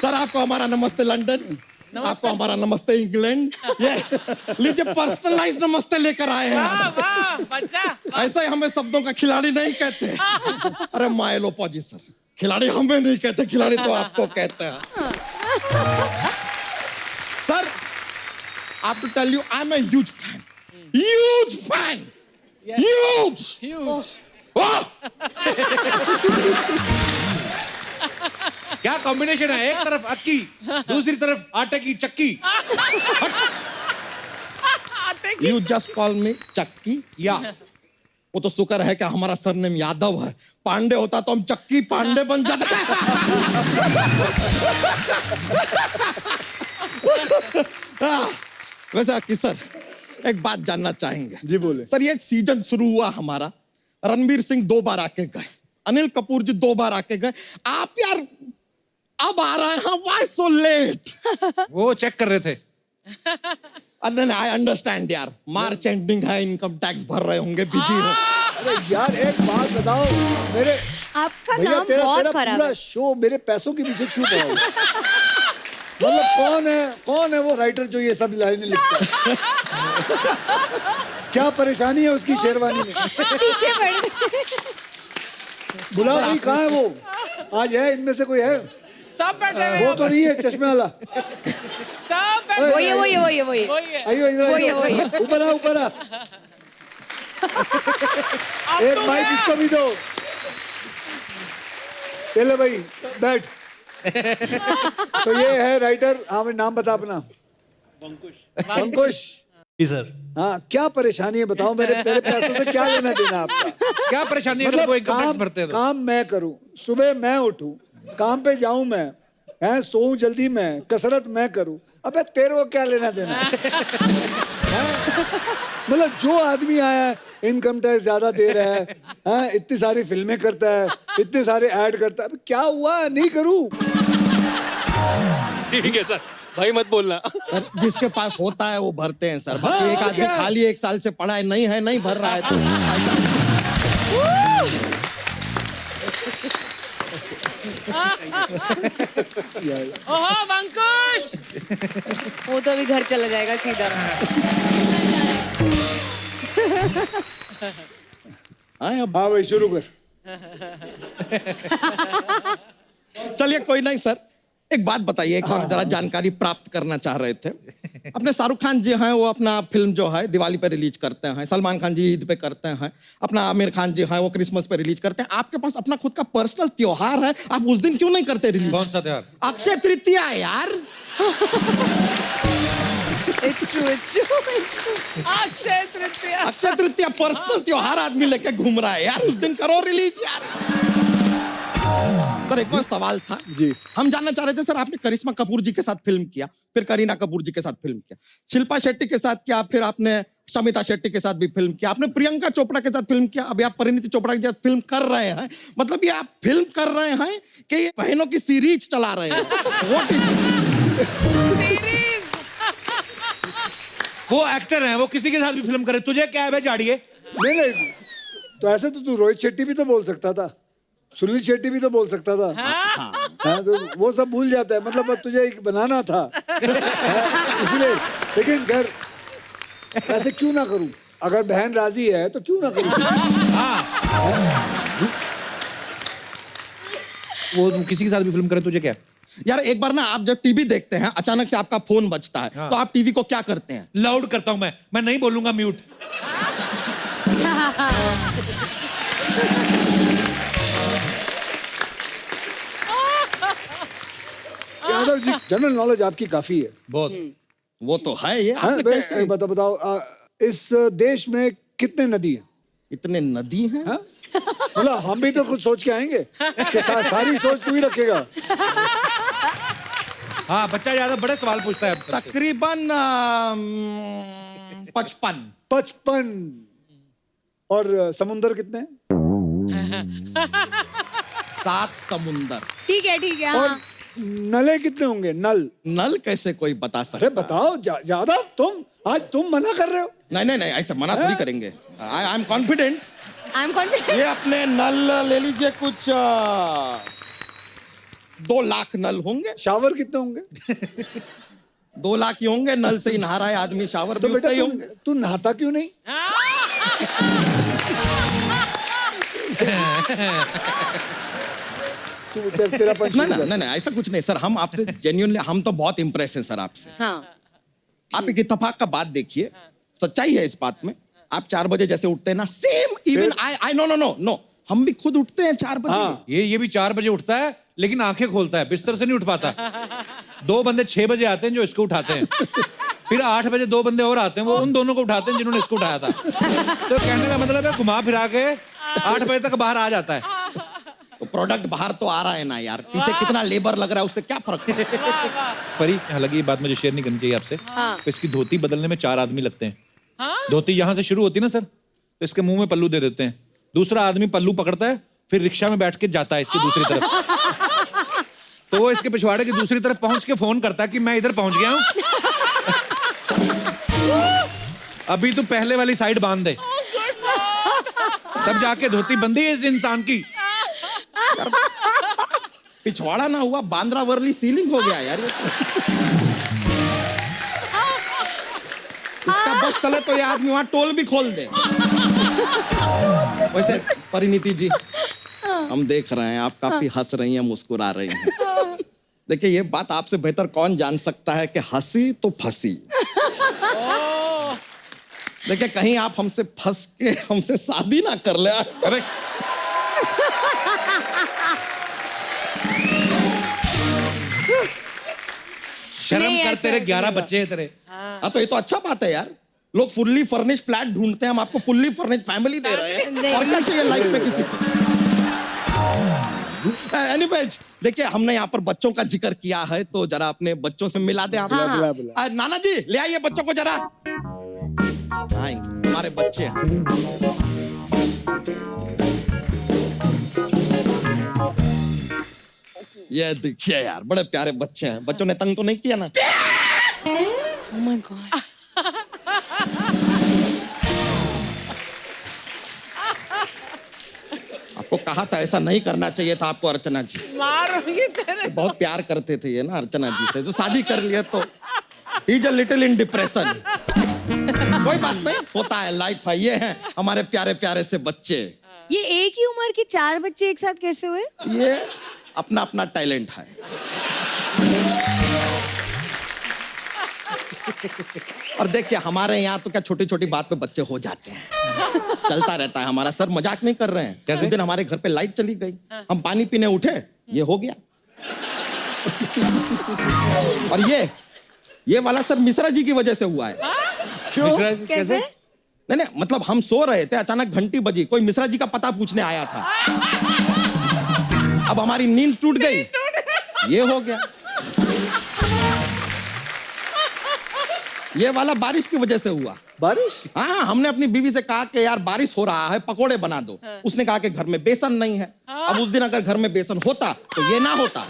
सर आपको हमारा नमस्ते लंदन, आपको हमारा नमस्ते इंग्लैंड। ये लीजिए पर्सनलाइज नमस्ते लेकर आए हैं आज। ऐसा ही हमें शब्दों का खिलाड़ी नहीं कहते। अरे मायलोपा जी सर, खिलाड़ी हमें नहीं कहते, खिलाड़ी तो आपको कहते हैं। Sir I have to tell you, I'm a huge fan. Huge fan. Huge. Oh! क्या कॉम्बिनेशन है, एक तरफ अक्की, दूसरी तरफ आटे की चक्की। You just call me चक्की। या वो तो शुक्र है कि हमारा सरनेम यादव है, पांडे होता तो हम चक्की पांडे बन जाते। वैसे अक्की सर, एक बात जानना चाहेंगे? जी बोले। सर ये सीजन शुरू हुआ हमारा, रणवीर सिंह 2 बार आके गए, अनिल कपूर जी 2 बार आके गए, आप यार अब आ रहे हैं, व्हाई सो लेट? वो चेक कर रहे थे। And then I understand यार, मार्च एंडिंग है, इनकम टैक्स भर रहे होंगे, बिजी हो। अरे यार एक बात बताओ, मेरे आपका भैया नाम तेरा बहुत तेरा खराब पूरा है। शो मेरे पैसों के पीछे क्यों पड़ा हुआ है? मतलब कौन है वो राइटर जो ये सब लाइनें लिखता है? क्या परेशानी है उसकी शेरवानी में? पीछे पड़। बुलाओ भाई, कहाँ है वो? आज है इनमें से कोई है? सब बैठे हुए वो तो नहीं है चश्मे वाला। सब बैठे वो ये वही है। आइयो इधर वही है, आइयो। वही है। ऊपर आ ऊपर आ। अब एक तो माइक गया। इसको भी दो। चले भाई बैठ। तो ये है राइटर। हाँ भाई नाम बता अपना। अंकुश। जी सर। हाँ क्या परेशानी है बताओ, मेरे पैसों से क्या लेना देना आपका? क्या परेशानी है, अगर वो इनकम टैक्स भरते हैं तो? काम मैं करूं, सुबह मैं उठूं, काम पे जाऊं मैं, हैं सोऊं जल्दी मैं, कसरत मैं करूं, अबे तेरे को क्या लेना देना? हैं? मतलब जो आदमी आया है इनकम टैक्स ज्यादा दे रहा है, हाँ, इतनी सारी फिल्में करता है, इतने सारे ऐड करता है, अब क्या हुआ नहीं करूं? ठीक है सर, भाई मत बोलना। सर जिसके पास होता है वो भरते हैं सर, बाकी एक आदमी खाली 1 साल से पढ़ा है, नहीं है, नहीं भर रहा है तो ओहो अंकुश, वो तो अभी घर चला जाएगा सीधा। हाँ भाई शुरू कर। चलिए कोई नहीं सर, एक बात बताइए, एक और जरा जानकारी प्राप्त करना चाह रहे थे। अपने शाहरुख खान जी हैं वो अपना फिल्म जो है दिवाली पे रिलीज करते हैं, सलमान खान जी ईद पे करते हैं, अपना आमिर खान जी हैं वो क्रिसमस पे रिलीज करते हैं। आपके पास अपना खुद का पर्सनल त्योहार है, आप उस दिन क्यों नहीं करते रिलीज? कौन सा त्योहार? अक्षय तृतीया है यार। It's true, it's true, it's true. Akshaya Tritiya. Akshaya Tritiya personal त्योहार आदमी लेके घूम रहा है यार, उस दिन करो रिलीज यार। सर एक और सवाल था जी, हम जानना चाह रहे थे सर, आपने करिश्मा कपूर जी के साथ फिल्म किया, फिर करीना कपूर जी के साथ फिल्म किया, शिल्पा शेट्टी के साथ किया, फिर आपने शमिता शेट्टी के साथ भी फिल्म किया, आपने प्रियंका चोपड़ा के साथ फिल्म किया, अभी आप परिणीति चोपड़ा के साथ फिल्म कर रहे हैं। मतलब ये आप फिल्म कर रहे हैं कि ये बहनों की सीरीज चला रहे हैं? What is series. वो एक्टर हैं, वो किसी के साथ भी फिल्म करे, तुझे क्या है बे जाड़िए? नहीं तो ऐसे तो तू रोहित शेट्टी भी तो बोल सकता था, सुनील शेट्टी भी तो बोल सकता था। हाँ, तो वो सब भूल जाता है, मतलब तुझे एक बनाना था। इसलिए, लेकिन घर ऐसे क्यों ना करूं? अगर बहन राजी है तो क्यों ना करूं? वो किसी के साथ भी फिल्म करे, तुझे क्या? यार एक बार ना आप जब टीवी देखते हैं अचानक से आपका फोन बजता है, तो आप टीवी को क्या करते हैं? लाउड करता हूं मैं नहीं बोलूंगा mute. Yadav ji general knowledge आपकी काफी है। बहुत। वो तो है ये। हाँ, आपने कैसे? बताओ इस देश में कितने नदी हैं? इतने नदी हैं? हाँ? मतलब हम भी तो कुछ सोच के आएंगे कि सारी सोच तू ही रखेगा। हाँ बच्चा ज्यादा बड़े सवाल पूछता है हमसे। तकरीबन 55। 55। और समुंदर कितने? 7 समुंदर। ठीक है और हाँ। नले कितने होंगे? नल कैसे कोई बता सकता? अरे बताओ ज्यादा तुम मना कर रहे हो। नहीं ऐसा मना थोड़ी करेंगे। I am confident. ये अपने नल ले लीजिए, कुछ 2 लाख नल होंगे। शावर कितने होंगे? 2 लाख ही होंगे। नल से ही नहा रहा है आदमी, शावर तो भी बेटा उतना ही होंगे। तू नहाता क्यों नहीं? तेरा पंच नहीं ऐसा कुछ नहीं सर, हम आपसे जेन्युइनली हम तो बहुत इम्प्रेस हैं सर आपसे। हाँ। आप एक इत्तेफाक का बात देखिए, सच्चाई है इस बात में। आप 4 बजे जैसे उठते हैं ना, सेम इवन आई नो हम भी खुद उठते हैं 4 बजे। हाँ। ये भी 4 बजे उठता है, लेकिन आंखें खोलता है, बिस्तर से नहीं उठ पाता। 2 बंदे 6 बजे आते हैं जो इसको उठाते हैं, फिर 8 बजे 2 बंदे और आते हैं, वो उन दोनों को उठाते हैं जिन्होंने इसको उठाया था। तो कहने का मतलब है घुमा फिरा के 8 बजे तक बाहर आ जाता है। तो प्रोडक्ट बाहर तो आ रहा है ना यार, पीछे कितना लेबर लग रहा है, उससे क्या फर्क है? परी हालांकि ये बात मुझे शेयर नहीं करनी चाहिए आपसे। तो इसकी धोती बदलने में 4 आदमी लगते हैं। धोती यहाँ से शुरू होती है ना सर, तो इसके मुंह में पल्लू दे देते हैं, दूसरा आदमी पल्लू पकड़ता है, फिर रिक्शा में बैठ के जाता है इसकी दूसरी तरफ। तो वो इसके पिछवाड़े की दूसरी तरफ पहुंच के फोन करता है कि मैं इधर पहुंच गया हूं, अभी तू पहले वाली साइड बांध दे, तब जाके धोती बंदी है इस इंसान की। पिछवाड़ा ना हुआ, बांद्रा वर्ली सीलिंग हो गया यार। इसका बस चले तो ये आदमी वहां टोल भी खोल दे। वैसे परिणीति जी, हम देख रहे हैं आप काफी हंस रही हैं, मुस्कुरा रही हैं। देखिए ये बात आपसे बेहतर कौन जान सकता है कि हंसी तो फंसी। देखिए कहीं आप हमसे फंस के हमसे शादी ना कर ले। अबे शर्म नहीं, कर, ऐसा तेरे नहीं 11 होगा। बच्चे हैं तेरे। हाँ तो ये तो अच्छा बात है यार, लोग फुल्ली फर्निश्ड फ्लैट ढूंढते हैं, हम आपको फुल्ली फर्निश्ड फैमिली दे रहे हैं, और क्या चाहिए लाइफ में किसी को। एनीवेज देखिए हमने यहाँ पर बच्चों का जिक्र किया है, तो जरा अपने बच्चों से मिला दे आप। बुला। नाना जी ले आइए बच्चों को जरा। हमारे बच्चे हैं। ये देखिए यार, बड़े प्यारे बच्चे हैं। बच्चों ने तंग तो नहीं किया ना? Oh my God. आपको कहा था ऐसा नहीं करना चाहिए था आपको, अर्चना जी। मारूंगी तेरे। बहुत प्यार करते थे ये ना अर्चना जी से, जो शादी कर लिया तो he is a little in depression. कोई बात नहीं, होता है, लाइफ है। ये है हमारे प्यारे प्यारे से बच्चे। ये एक ही उम्र के 4 बच्चे एक साथ कैसे हुए? ये अपना अपना टैलेंट है। और देखिए हमारे यहाँ तो क्या छोटी छोटी बात पे बच्चे हो जाते हैं, चलता रहता है हमारा। सर मजाक नहीं कर रहे हैं। कैसे? उस दिन हमारे घर पे लाइट चली गई, हम पानी पीने उठे, ये हो गया। और ये वाला सर मिश्रा जी की वजह से हुआ है। मिश्रा जी, कैसे? नहीं, मतलब हम सो रहे थे, अचानक घंटी बजी, कोई मिश्रा जी का पता पूछने आया था। अब हमारी नींद टूट गई, ये हो गया। ये वाला बारिश की वजह से हुआ। बारिश? हाँ, हमने अपनी बीवी से कहा कि यार बारिश हो रहा है, पकोड़े बना दो। उसने कहा कि घर में बेसन नहीं है। अब उस दिन अगर घर में बेसन होता तो ये ना होता।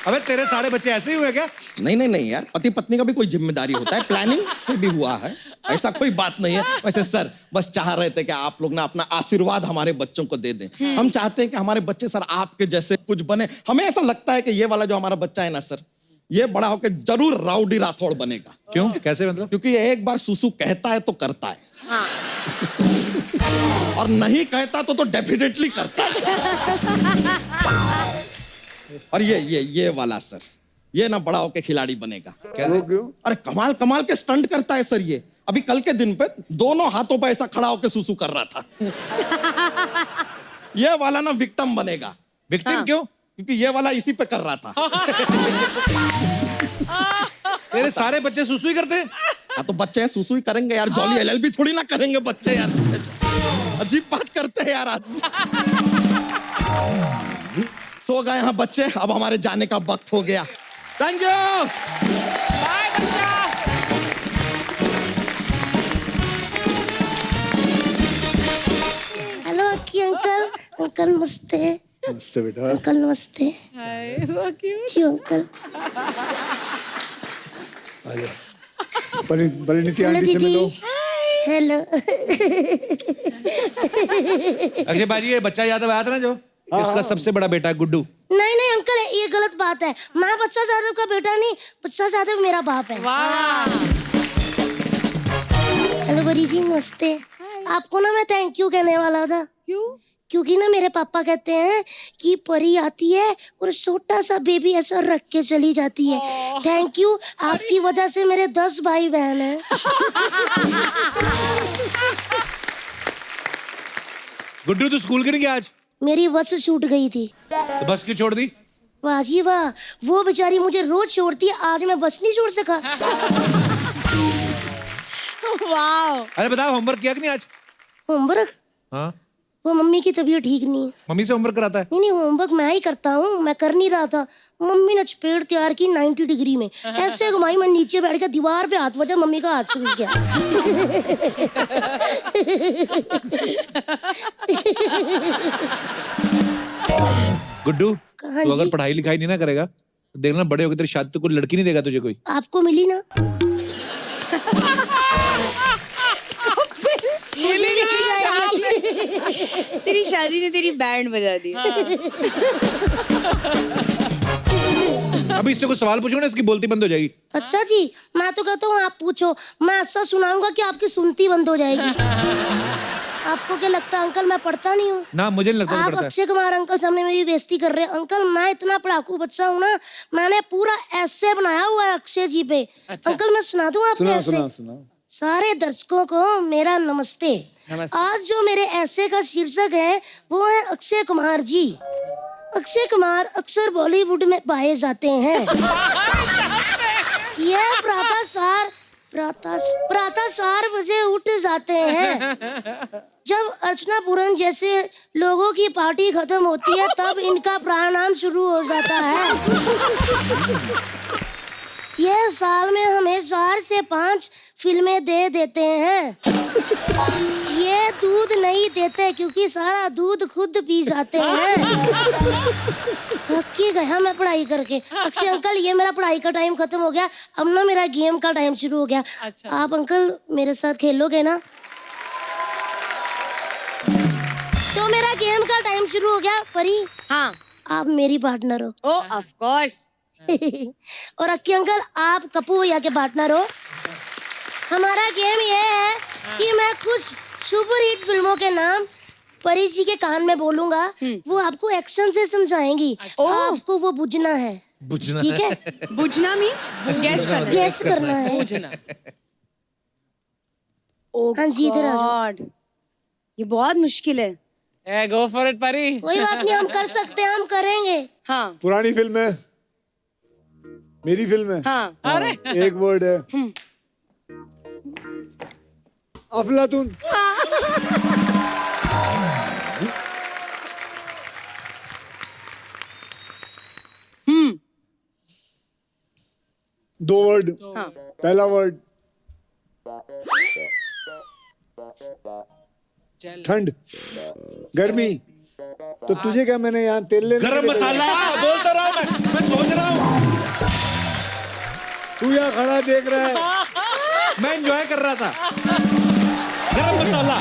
अबे तेरे सारे बच्चे ऐसे ही हुए क्या? नहीं यार, पति पत्नी का भी कोई जिम्मेदारी होता है, प्लानिंग से भी हुआ है, ऐसा कोई बात नहीं है। वैसे सर बस चाह रहे थे कि आप लोग ना अपना आशीर्वाद हमारे बच्चों को दे दें। हम चाहते हैं कि हमारे बच्चे सर आपके जैसे कुछ बने। हमें ऐसा लगता है कि ये वाला जो हमारा बच्चा है ना सर, ये बड़ा होकर जरूर राउडी राठौड़ बनेगा। क्यों? कैसे मतलब? क्योंकि ये एक बार सुसु कहता है तो करता है। हाँ। और नहीं कहता तो डेफिनेटली करता है। और ये वाला सर, ये ना बड़ा होके खिलाड़ी बनेगा। क्यों? अरे कमाल कमाल के स्टंट करता है सर ये। अभी कल के दिन पे दोनों हाथों पे ऐसा खड़ा होके सुसु कर रहा था। ये वाला ना विक्टिम बनेगा। विक्टिम क्यों? क्योंकि ये वाला इसी पे कर रहा था। तेरे सारे बच्चे सुसु ही करते हैं? हाँ तो बच्चे हैं, सुसु ही करेंगे यार। जॉली एलएलबी थोड़ी ना करेंगे बच्चे यार। अजीब बात करते हैं यार आदमी। सो गए हैं बच्चे, अब हमारे जाने का वक्त हो गया। Thank you. बाय बच्चा। Hello uncle. अंकल नमस्ते। नमस्ते बेटा। अंकल नमस्ते। हाय, so cute. जी अंकल। परिणीति हेलो आंटी से दीदी। मिलो। हेलो। अक्षय बाजी, ये बच्चा यादव आया था ना जो, इसका सबसे बड़ा बेटा है गुड्डू। नहीं अंकल, ये गलत बात है। मैं बच्चा यादव का बेटा नहीं, बच्चा यादव मेरा बाप है। हेलो बड़ी जी, नमस्ते। आपको ना मैं थैंक यू कहने वाला था। क्यों? क्योंकि ना मेरे पापा कहते हैं कि परी आती है और छोटा सा बेबी ऐसा रख के चली जाती है। थैंक यू, आपकी वजह से मेरे 10 भाई बहन हैं। गुड्डू तू स्कूल क्यों नहीं गया आज? मेरी बस छूट गई थी। तो बस क्यों छोड़ दी? वाह जी वाह, वो बेचारी मुझे रोज छोड़ती है, आज मैं बस नहीं छोड़ सका। वाओ। अरे बताओ, होमवर्क किया कि नहीं आज? होमवर्क? हाँ, वो मम्मी की तबीयत ठीक नहीं है। मम्मी से होमवर्क कराता है? नहीं होमवर्क मैं ही करता हूँ, मैं कर नहीं रहा था। मम्मी ने चपेट तैयार की 90 डिग्री में, ऐसे घुमाई, मैं नीचे बैठ गया, दीवार पे हाथ बजा, मम्मी का हाथ सूख गया। गुड्डू, हाँ तू अगर जी। पढ़ाई लिखाई नहीं ना करेगा तो देखना बड़े होकर तेरी शादी तो कोई लड़की नहीं देगा तुझे कोई। आपको मिली ना? मुझे भी खिलाएगी। तेरी शादी ने तेरी बैंड बजा दी। अभी इससे कोई सवाल पूछूंगा ना, इसकी बोलती बंद हो जाएगी। अच्छा जी, मैं तो कहता हूँ आप पूछो, मैं ऐसा सुनाऊंगा कि आपकी सुनती बंद हो जाएगी। आपको क्या लगता है अंकल मैं पढ़ता नहीं हूँ? ना, मुझे नहीं लगता आप पढ़ता है। अक्षय कुमार अंकल सामने मेरी बेइज्जती कर रहे हैं। अंकल मैं इतना पढ़ाकू बच्चा हूँ ना, मैंने पूरा ऐसे बनाया हुआ है अक्षय जी पे। अंकल मैं सुना दूँ आपको ऐसे? सुना। सारे दर्शकों को मेरा नमस्ते। आज जो मेरे ऐसे का शीर्षक है वो है अक्षय कुमार जी। अक्षय कुमार अक्सर बॉलीवुड में पाए जाते हैं। यह प्रातः 4 बजे उठ जाते हैं। जब अर्चना पूरन जैसे लोगों की पार्टी खत्म होती है तब इनका प्राणायाम शुरू हो जाता है। यह साल में हमें 4 से 5 फिल्में दे देते हैं। ये दूध नहीं देते क्योंकि सारा दूध खुद पी जाते हैं। थक गया मैं पढ़ाई करके। अक्षय अंकल, ये मेरा पढ़ाई का टाइम खत्म हो गया, अब ना मेरा गेम का टाइम शुरू हो गया। अच्छा। आप अंकल मेरे साथ खेलोगे ना? तो मेरा गेम का टाइम शुरू हो गया। परी, हाँ। आप मेरी पार्टनर हो। ओ ऑफ कोर्स। और अक्की अंकल, आप कपूर भैया के पार्टनर हो। हमारा गेम ये है कि मैं कुछ सुपर हिट फिल्मों के नाम परी जी के कान में बोलूंगा, वो आपको एक्शन से समझाएंगी। आपको वो बुझना है। बुझना ठीक है? बुझना मीन्स गेस करना है। बुझना। हाँ जी, इधर आ जाओ। ये बहुत मुश्किल है। ए गो फॉर इट परी। कोई बात नहीं, हम कर सकते हैं, हम करेंगे। हाँ पुरानी फिल्म है, मेरी फिल्म है। हाँ। अरे एक वर्ड है, अफलातून। दो वर्ड। हाँ। पहला वर्ड ठंड, गर्मी। तो तुझे क्या, मैंने यहाँ तेल ले गरम मसाला बोलता रहा मैं सोच रहा हूँ। तू यहाँ खड़ा देख रहा है। मैं एंजॉय कर रहा था। गरम मसाला।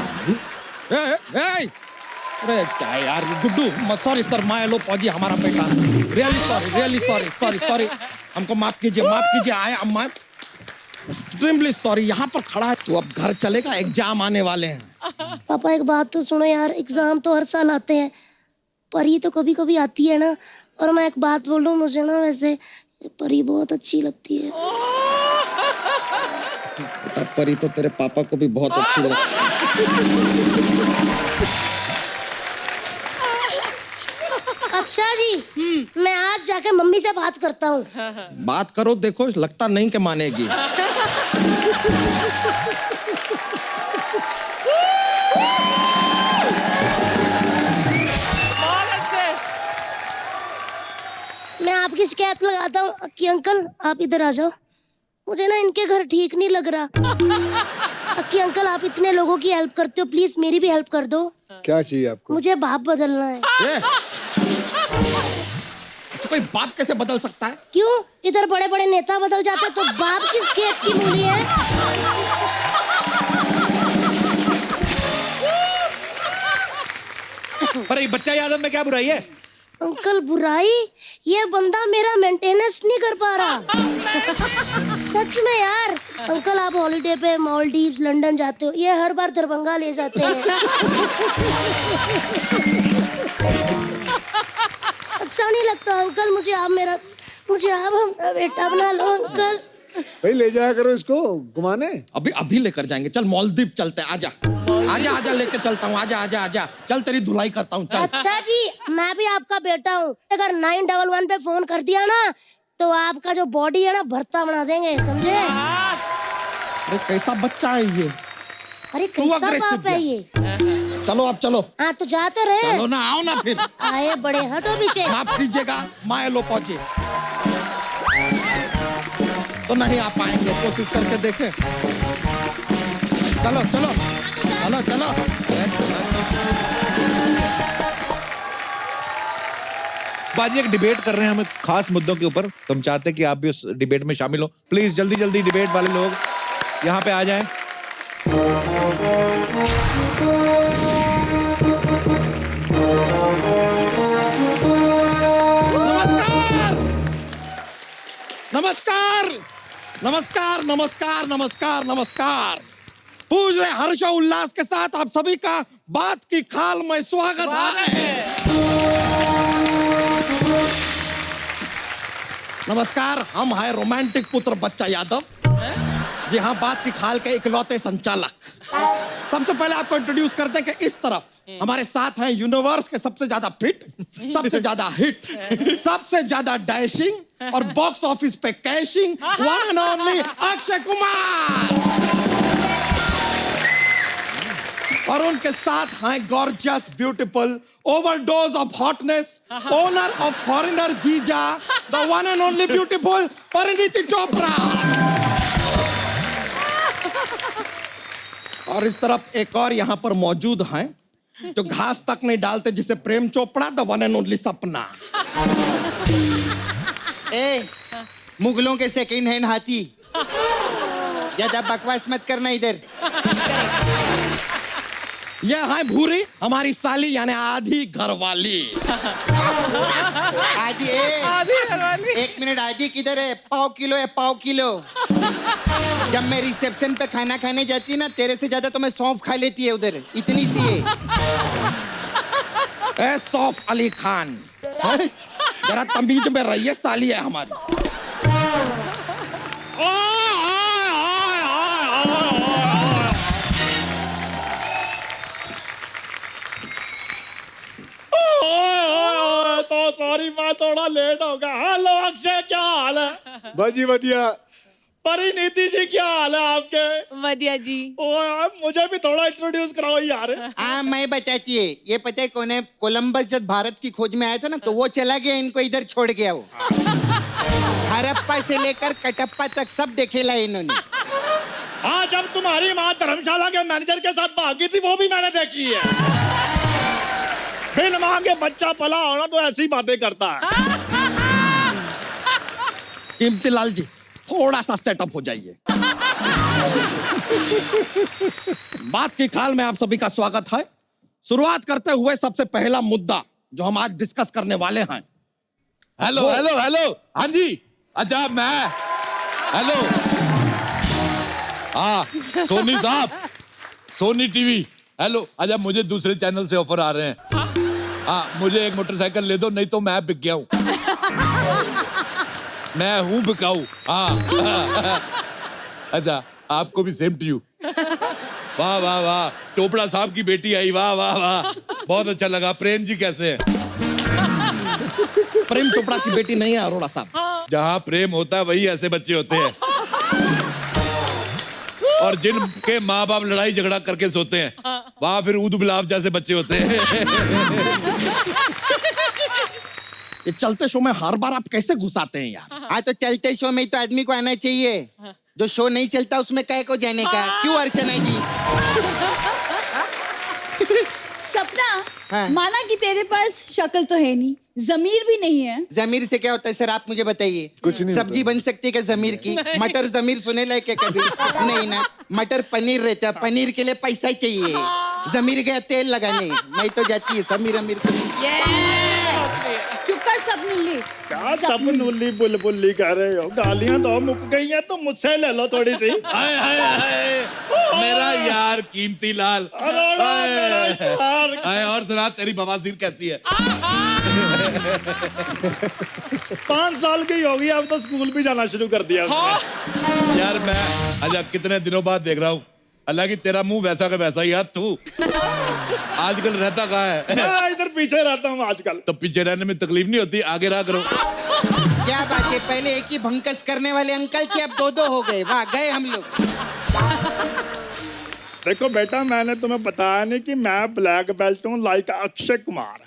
अरे क्या यार गुड्डू, सॉरी सर, माय लो पौजी हमारा बेटा, रियली सॉरी, हमको माफ कीजिए। I am extremely sorry. यहाँ पर खड़ा है, तू अब घर चलेगा, एग्जाम आने वाले हैं। पापा एक बात तो सुनो यार, एग्जाम तो हर साल आते हैं, परी तो कभी कभी आती है ना। और मैं एक बात बोलूं, मुझे ना वैसे परी बहुत अच्छी लगती है। परी तो तेरे पापा को भी बहुत अच्छी लगती। अच्छा जी, मैं आज जाके मम्मी से बात करता हूँ। बात करो, देखो लगता नहीं कि मानेगी। मैं आपकी शिकायत लगाता हूँ कि अंकल आप इधर आ जाओ, मुझे ना इनके घर ठीक नहीं लग रहा। अक्की अंकल, आप इतने लोगों की हेल्प करते हो, प्लीज मेरी भी हेल्प कर दो। क्या चाहिए आपको? मुझे बाप बदलना है। तो कोई बाप कैसे बदल सकता है? क्यों? इधर बड़े बड़े नेता बदल जाते, तो बाप किस खेत की मूली है? पर ये बच्चा यादव में क्या बुराई है? अंकल बुराई? ये बंदा मेरा मेंटेनेंस नहीं कर पा रहा। सच में यार। अंकल आप हॉलीडे पे मालदीव्स, लंदन जाते हो, ये हर बार दरभंगा ले जाते हैं। अच्छा नहीं लगता अंकल, मुझे आप मेरा बेटा बना लो अंकल। भाई ले जाया करो इसको घुमाने। अभी लेकर जाएंगे, चल मालदीव चलते, आजा लेके चलता हूँ, आजा, चल तेरी धुलाई करता हूँ, चल। अच्छा जी, मैं भी आपका बेटा हूँ, अगर 911 पे फोन कर दिया ना, तो आपका जो बॉडी है ना भरता बना देंगे, समझे? अरे कैसा बच्चा है ये? अरे कैसा बाप है ये? चलो अब चलो। हाँ तो जाते रहे। चलो ना, आओ ना फिर। आए बड़े, हटो पीछे। माफ कीजिएगा, माए लो पहुंचे तो नहीं आ पाएंगे, कोशिश करके देखें। चलो बाजी एक डिबेट कर रहे हैं हम खास मुद्दों के ऊपर, तो हम चाहते हैं कि आप भी उस डिबेट में शामिल हो। प्लीज जल्दी डिबेट वाले लोग यहाँ पे आ जाएं। नमस्कार। पूरे हर्ष और उल्लास के साथ आप सभी का बात की खाल में स्वागत है। नमस्कार, हम हैं रोमांटिक पुत्र बच्चा यादव, जी हाँ, बात की खाल के इकलौते संचालक। सबसे पहले आपको इंट्रोड्यूस करते हैं कि इस तरफ हमारे साथ हैं यूनिवर्स के सबसे ज्यादा फिट, सबसे ज्यादा हिट, सबसे ज्यादा डैशिंग और बॉक्स ऑफिस पे cashing, one and only Akshay Kumar. और उनके साथ हैं gorgeous, beautiful, overdose of hotness, owner of foreigner जीजा, the one and only beautiful Parineeti Chopra. और इस तरफ एक और यहाँ पर मौजूद हैं जो घास तक नहीं डालते, जिसे Prem Chopra the one and only Sapna. ए मुगलों के सेकंड हैंड हाथी, ज्यादा बकवास मत करना इधर। ये है भूरी, हमारी साली यानी आधी घरवाली। आधी आधी घरवाली। एक मिनट, आधी किधर है? पाव किलो है, पाव किलो। जब मैं रिसेप्शन पे खाना खाने जाती ना, तेरे से ज्यादा तो मैं सौंफ खा लेती है उधर, इतनी सी है। ए सौफ अली खान, हैं? जरा तमीज में रहिए, साली है हमारी। तो सॉरी, मैं थोड़ा लेट हो गया। हेलो अक्षय, क्या हाल है? बाजी बढ़िया। परिणीति जी, क्या हाल है आपके? वधिया जी। मुझे भी थोड़ा इंट्रोड्यूस कराओ यार। हाँ मैं बताती है। ये पता है कौन है? कोलंबस जब भारत की खोज में आया था ना, तो वो चला गया, इनको इधर छोड़ गया वो। हरप्पा से लेकर कटप्पा तक सब देखेला इन्होंने। हाँ, जब तुम्हारी माँ धर्मशाला के मैनेजर के साथ भागी थी, वो भी मैंने देखी है। फिल्म आगे बच्चा पला होना तो ऐसी बातें करता है। कीमती लाल जी, थोड़ा सा सेटअप हो जाइए। बात की खाल में आप सभी का स्वागत है। शुरुआत करते हुए सबसे पहला मुद्दा जो हम आज डिस्कस करने वाले हैं। हेलो हेलो हेलो, हाँ जी, अच्छा मैं, हेलो, हाँ सोनी साहब, सोनी टीवी, हेलो। अच्छा मुझे दूसरे चैनल से ऑफर आ रहे हैं। हाँ, मुझे एक मोटरसाइकिल ले दो, नहीं तो मैं बिक गया हूँ। मैं हूँ बिकाऊ। हाँ। अच्छा, आपको भी सेम टू यू। वाह वाह वाह, चोपड़ा साहब की बेटी आई, वाह वाह वाह, बहुत अच्छा लगा। प्रेम जी कैसे हैं? प्रेम चोपड़ा की बेटी नहीं है अरोड़ा साहब। जहाँ प्रेम होता है वही ऐसे बच्चे होते हैं। और जिनके माँ बाप लड़ाई झगड़ा करके सोते हैं, वहाँ फिर ऊद बिलाव जैसे बच्चे होते हैं। ये चलते शो में हर बार आप कैसे घुसाते हैं यार? हाँ तो चलते शो में तो आदमी को आना चाहिए। जो शो नहीं चलता उसमें काय को जाने का? क्यों अर्चना जी? सपना, हाँ। माना कि तेरे पास शक्ल तो है नहीं, जमीर भी नहीं है। जमीर से क्या होता है सर, आप मुझे बताइए। कुछ नहीं सब्जी बन सकती है क्या जमीर की? मटर जमीर सुने लायक है कभी? नहीं ना। मटर पनीर रहता है, पनीर के लिए पैसा चाहिए। जमीर गया तेल लगाने, मैं तो जाती है समीर अमीर को। चुप कर सपनुल्ली। क्या सपनुल्ली बुलबुल्ली कह रहे हो? गालियां तो मुक गई हैं, तो मुझसे ले लो थोड़ी सी। हाय हाय हाय, मेरा यार कीमती लाल। हाय, और सुना, तेरी बवासीर कैसी है? 5 साल की होगी, अब तो स्कूल भी जाना शुरू कर दिया उसने। यार मैं अच्छा कितने दिनों बाद देख रहा हूँ। हालांकि तेरा मुंह वैसा का वैसा ही है। तू आजकल रहता कहाँ है? मैं इधर पीछे रहता हूँ आजकल। तो पीछे रहने में तकलीफ नहीं होती, आगे रहा करो। क्या बात है, पहले एक ही भंकस करने वाले अंकल थे, अब 2-2 हो गए। वाह, गए हम लोग। देखो बेटा, मैंने तुम्हें बताया नहीं कि मैं ब्लैक बेल्ट हूँ, लाइक अक्षय कुमार।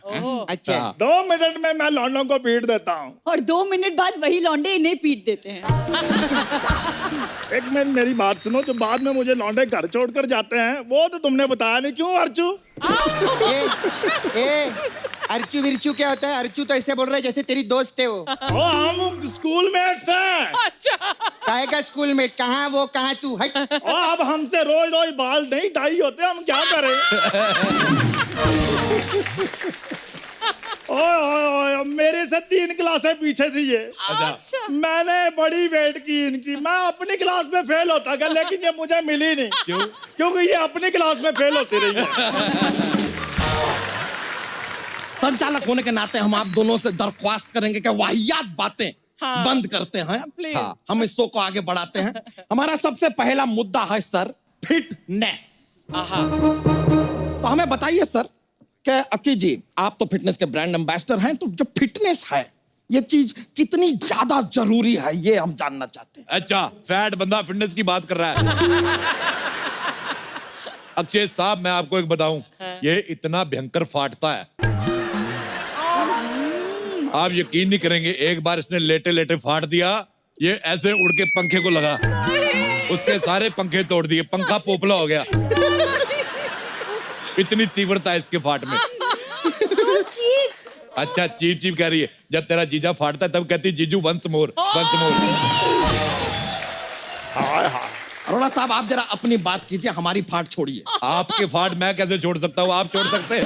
अच्छा, 2 मिनट में मैं लौंडों को पीट देता हूँ। और 2 मिनट बाद वही लौंडे इन्हें पीट देते हैं। एक मिनट मेरी बात सुनो, जो बाद में मुझे लौंडे घर छोड़कर जाते हैं, वो तो तुमने बताया नहीं। क्यों अर्चू? ए, अर्चू विरचू क्या होता है? अर्चू तो ऐसे बोल रहा है जैसे तेरी दोस्त है वो। हम स्कूल मेट्स हैं। काहे का स्कूल में? कहाँ वो, कहाँ तू? हट। अब हमसे रोज रोज बाल नहीं डाई होते, हम क्या करें? ओए, मेरे से 3 क्लासें पीछे थी ये। अच्छा। मैंने बड़ी वेट की इनकी। मैं अपनी क्लास में फेल होता गया, लेकिन ये मुझे मिली नहीं। क्यों? क्योंकि ये अपनी क्लास में फेल होती रही है। संचालक होने के नाते हम आप दोनों से दरख्वास्त करेंगे कि वाहियात बातें बंद करते हैं। हाँ, हम इस शो को आगे बढ़ाते हैं। हमारा सबसे पहला मुद्दा है सर, फिटनेस। तो हमें बताइए सर कि अक्की जी, आप तो फिटनेस के ब्रांड एम्बेसडर हैं, तो जो फिटनेस है ये चीज कितनी ज्यादा जरूरी है, ये हम जानना चाहते हैं। अच्छा, फैट बंदा फिटनेस की बात कर रहा है। अक्षय साहब, मैं आपको एक बताऊं, ये इतना भयंकर फाटता है, आप यकीन नहीं करेंगे। एक बार इसने लेटे लेटे फाड़ दिया, ये ऐसे उड़ के पंखे को लगा। उसके सारे पंखे तोड़ दिए, पंखा पोपला हो गया। इतनी तीव्रता है इसके फाट में। अच्छा चीप चीप कह रही है, जब तेरा जीजा फाटता है तब कहती जीजू once more, once more. Arora साहब आप जरा अपनी बात कीजिए, हमारी फाट छोड़िए। आपके फाट मैं कैसे छोड़ सकता हूँ, आप छोड़ सकते हैं?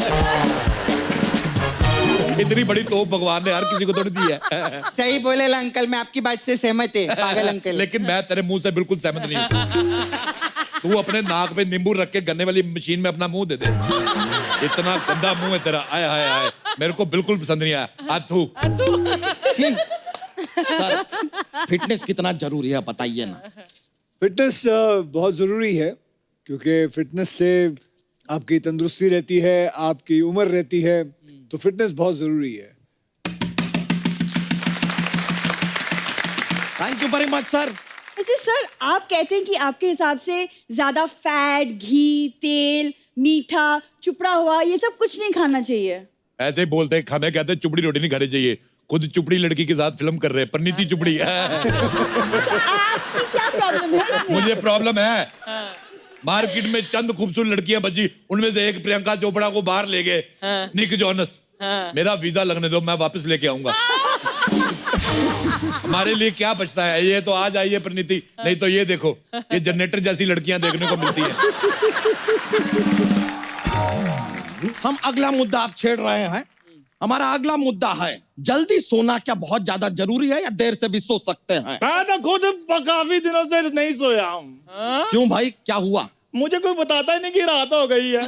इतनी बड़ी तोप भगवान ने हर किसी को थोड़ी दी है। सही बोले ला अंकल, मैं आपकी बात से सहमत है पागल अंकल। लेकिन मैं तेरे मुंह से बिल्कुल सहमत नहीं हूँ। तू अपने नाक पे नींबू रख के गन्ने वाली मशीन में अपना मुंह दे दे। इतना गंदा मुंह है तेरा, आय हाय हाय, मेरे को बिल्कुल पसंद नहीं आया। आथू सर फिटनेस कितना जरूरी है बताइए ना। फिटनेस बहुत ज़रूरी है, क्योंकि फिटनेस से आपकी तंदुरुस्ती रहती है, आपकी उम्र रहती है, तो फिटनेस बहुत ज़रूरी है। Thank you very much sir. वैसे सर आप कहते हैं कि आपके हिसाब से ज्यादा फैट, घी, तेल, मीठा, चुपड़ा हुआ ये सब कुछ नहीं खाना चाहिए। ऐसे ही बोलते हैं, हमें कहते हैं चुपड़ी रोटी नहीं खानी चाहिए। खुद चुपड़ी लड़की के साथ फिल्म कर रहे हैं, परिणीति चुपड़ी। तो आपकी क्या प्रॉब्लम है इसमें? मुझे प्रॉब्लम है। मार्केट में चंद खूबसूरत लड़कियां बची, उनमें से एक प्रियंका चोपड़ा को बाहर ले गए, निक जॉनस। मेरा वीजा लगने दो, मैं वापस लेके आऊंगा। हमारे लिए क्या बचता है? ये तो आ जाइए परिणीति, नहीं तो ये देखो, ये जनरेटर जैसी लड़कियां देखने को मिलती है। हम अगला मुद्दा आप छेड़ रहे हैं। हमारा अगला मुद्दा है, जल्दी सोना क्या बहुत ज्यादा जरूरी है या देर से भी सो सकते हैं? मैं तो खुद काफी दिनों से नहीं सोया हूँ। क्यों भाई, क्या हुआ? मुझे कोई बताता ही नहीं कि रात हो गई है।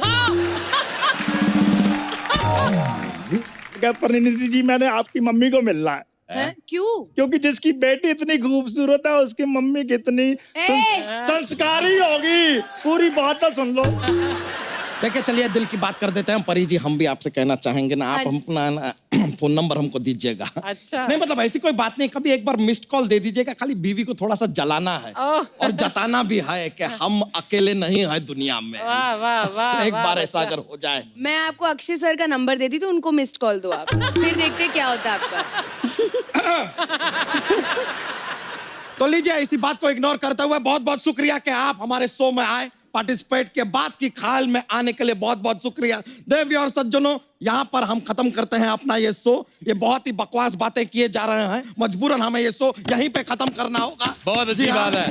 क्या परिणीति जी, मैंने आपकी मम्मी को मिलना है। क्यों? क्योंकि जिसकी बेटी इतनी खूबसूरत है उसकी मम्मी कितनी संस्कारी होगी। पूरी बात तो सुन लो। देखिए चलिए दिल की बात कर देते हैं। परी जी हम भी आपसे कहना चाहेंगे ना, आप अपना फोन नंबर हमको दीजिएगा। अच्छा। नहीं मतलब ऐसी कोई बात नहीं, कभी एक बार मिस्ड कॉल दे दीजिएगा। खाली बीवी को थोड़ा सा जलाना है और जताना भी है कि हम अकेले नहीं हैं दुनिया में। वाह वाह वाह, एक बार वाह, ऐसा अगर हो जाए। मैं आपको अक्षय सर का नंबर देती तो उनको मिस्ड कॉल दो आप, फिर देखते क्या होता है आपका। तो लीजिए इसी बात को इग्नोर करते हुए बहुत बहुत शुक्रिया कि आप हमारे शो में आए, पार्टिसिपेट के बात की खाल में आने के लिए बहुत बहुत शुक्रिया। देवी और सज्जनों, यहाँ पर हम खत्म करते हैं अपना ये शो। ये बहुत ही बकवास बातें किए जा रहे हैं, मजबूरन हमें ये शो यहीं पे खत्म करना होगा। बहुत अच्छी बात है।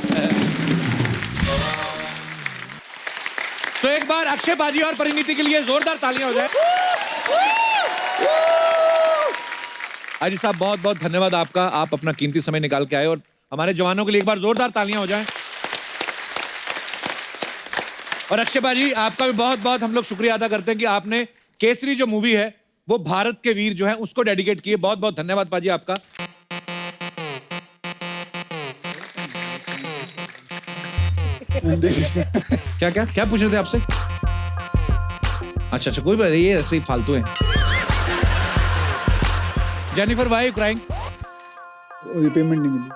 तो एक बार अक्षय बाजी और परिणीति के लिए जोरदार तालियां हो जाए। अजी साहब बहुत बहुत धन्यवाद आपका, आप अपना कीमती समय निकाल के आए और हमारे जवानों के लिए एक बार जोरदार तालियां हो जाएं। और अक्षय बाजी आपका भी बहुत बहुत हम लोग शुक्रिया अदा करते हैं कि आपने केसरी जो मूवी है वो भारत के वीर जो है उसको डेडिकेट किए। बहुत बहुत धन्यवाद बाजी आपका। क्या क्या क्या पूछ रहे थे आपसे? अच्छा अच्छा कोई बात नहीं, ये ऐसे ही फालतू है। Jennifer why are you crying? Payment नहीं मिली।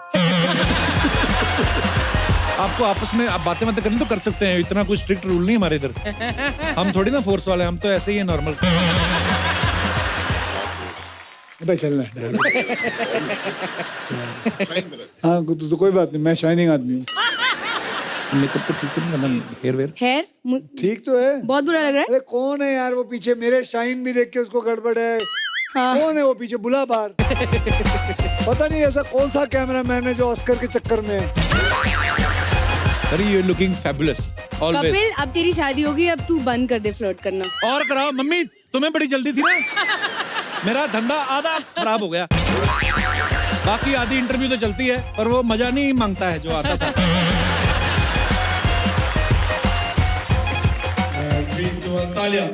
आपको आपस में आप बातें करनी तो कर सकते हैं, इतना कोई स्ट्रिक्ट रूल नहीं हमारे इधर। हम थोड़ी ना फोर्स वाले, हम तो ऐसे ही है नॉर्मल। भाई चलना। हाँ तो कोई बात नहीं, मैं शाइनिंग आदमी हूँ। मेकअप को ठीक नहीं करना, हेयर वेयर हेयर ठीक तो है। बहुत बुरा लग रहा है। अरे कौन है यार वो पीछे? मेरे शाइन भी देख के उसको गड़बड़ है। हाँ। कौन है वो पीछे? बुला बाहर। पता नहीं ऐसा कौन सा कैमरामैन है जो ऑस्कर के चक्कर में है। अरे you looking fabulous always. Kapil अब तेरी शादी होगी, अब तू बंद कर दे फ्लर्ट करना। और कराओ मम्मी, तुम्हें बड़ी जल्दी थी ना। मेरा धंधा आधा खराब हो गया, बाकी आधी इंटरव्यू तो चलती है पर वो मजा नहीं मांगता है जो आता था। तालियां।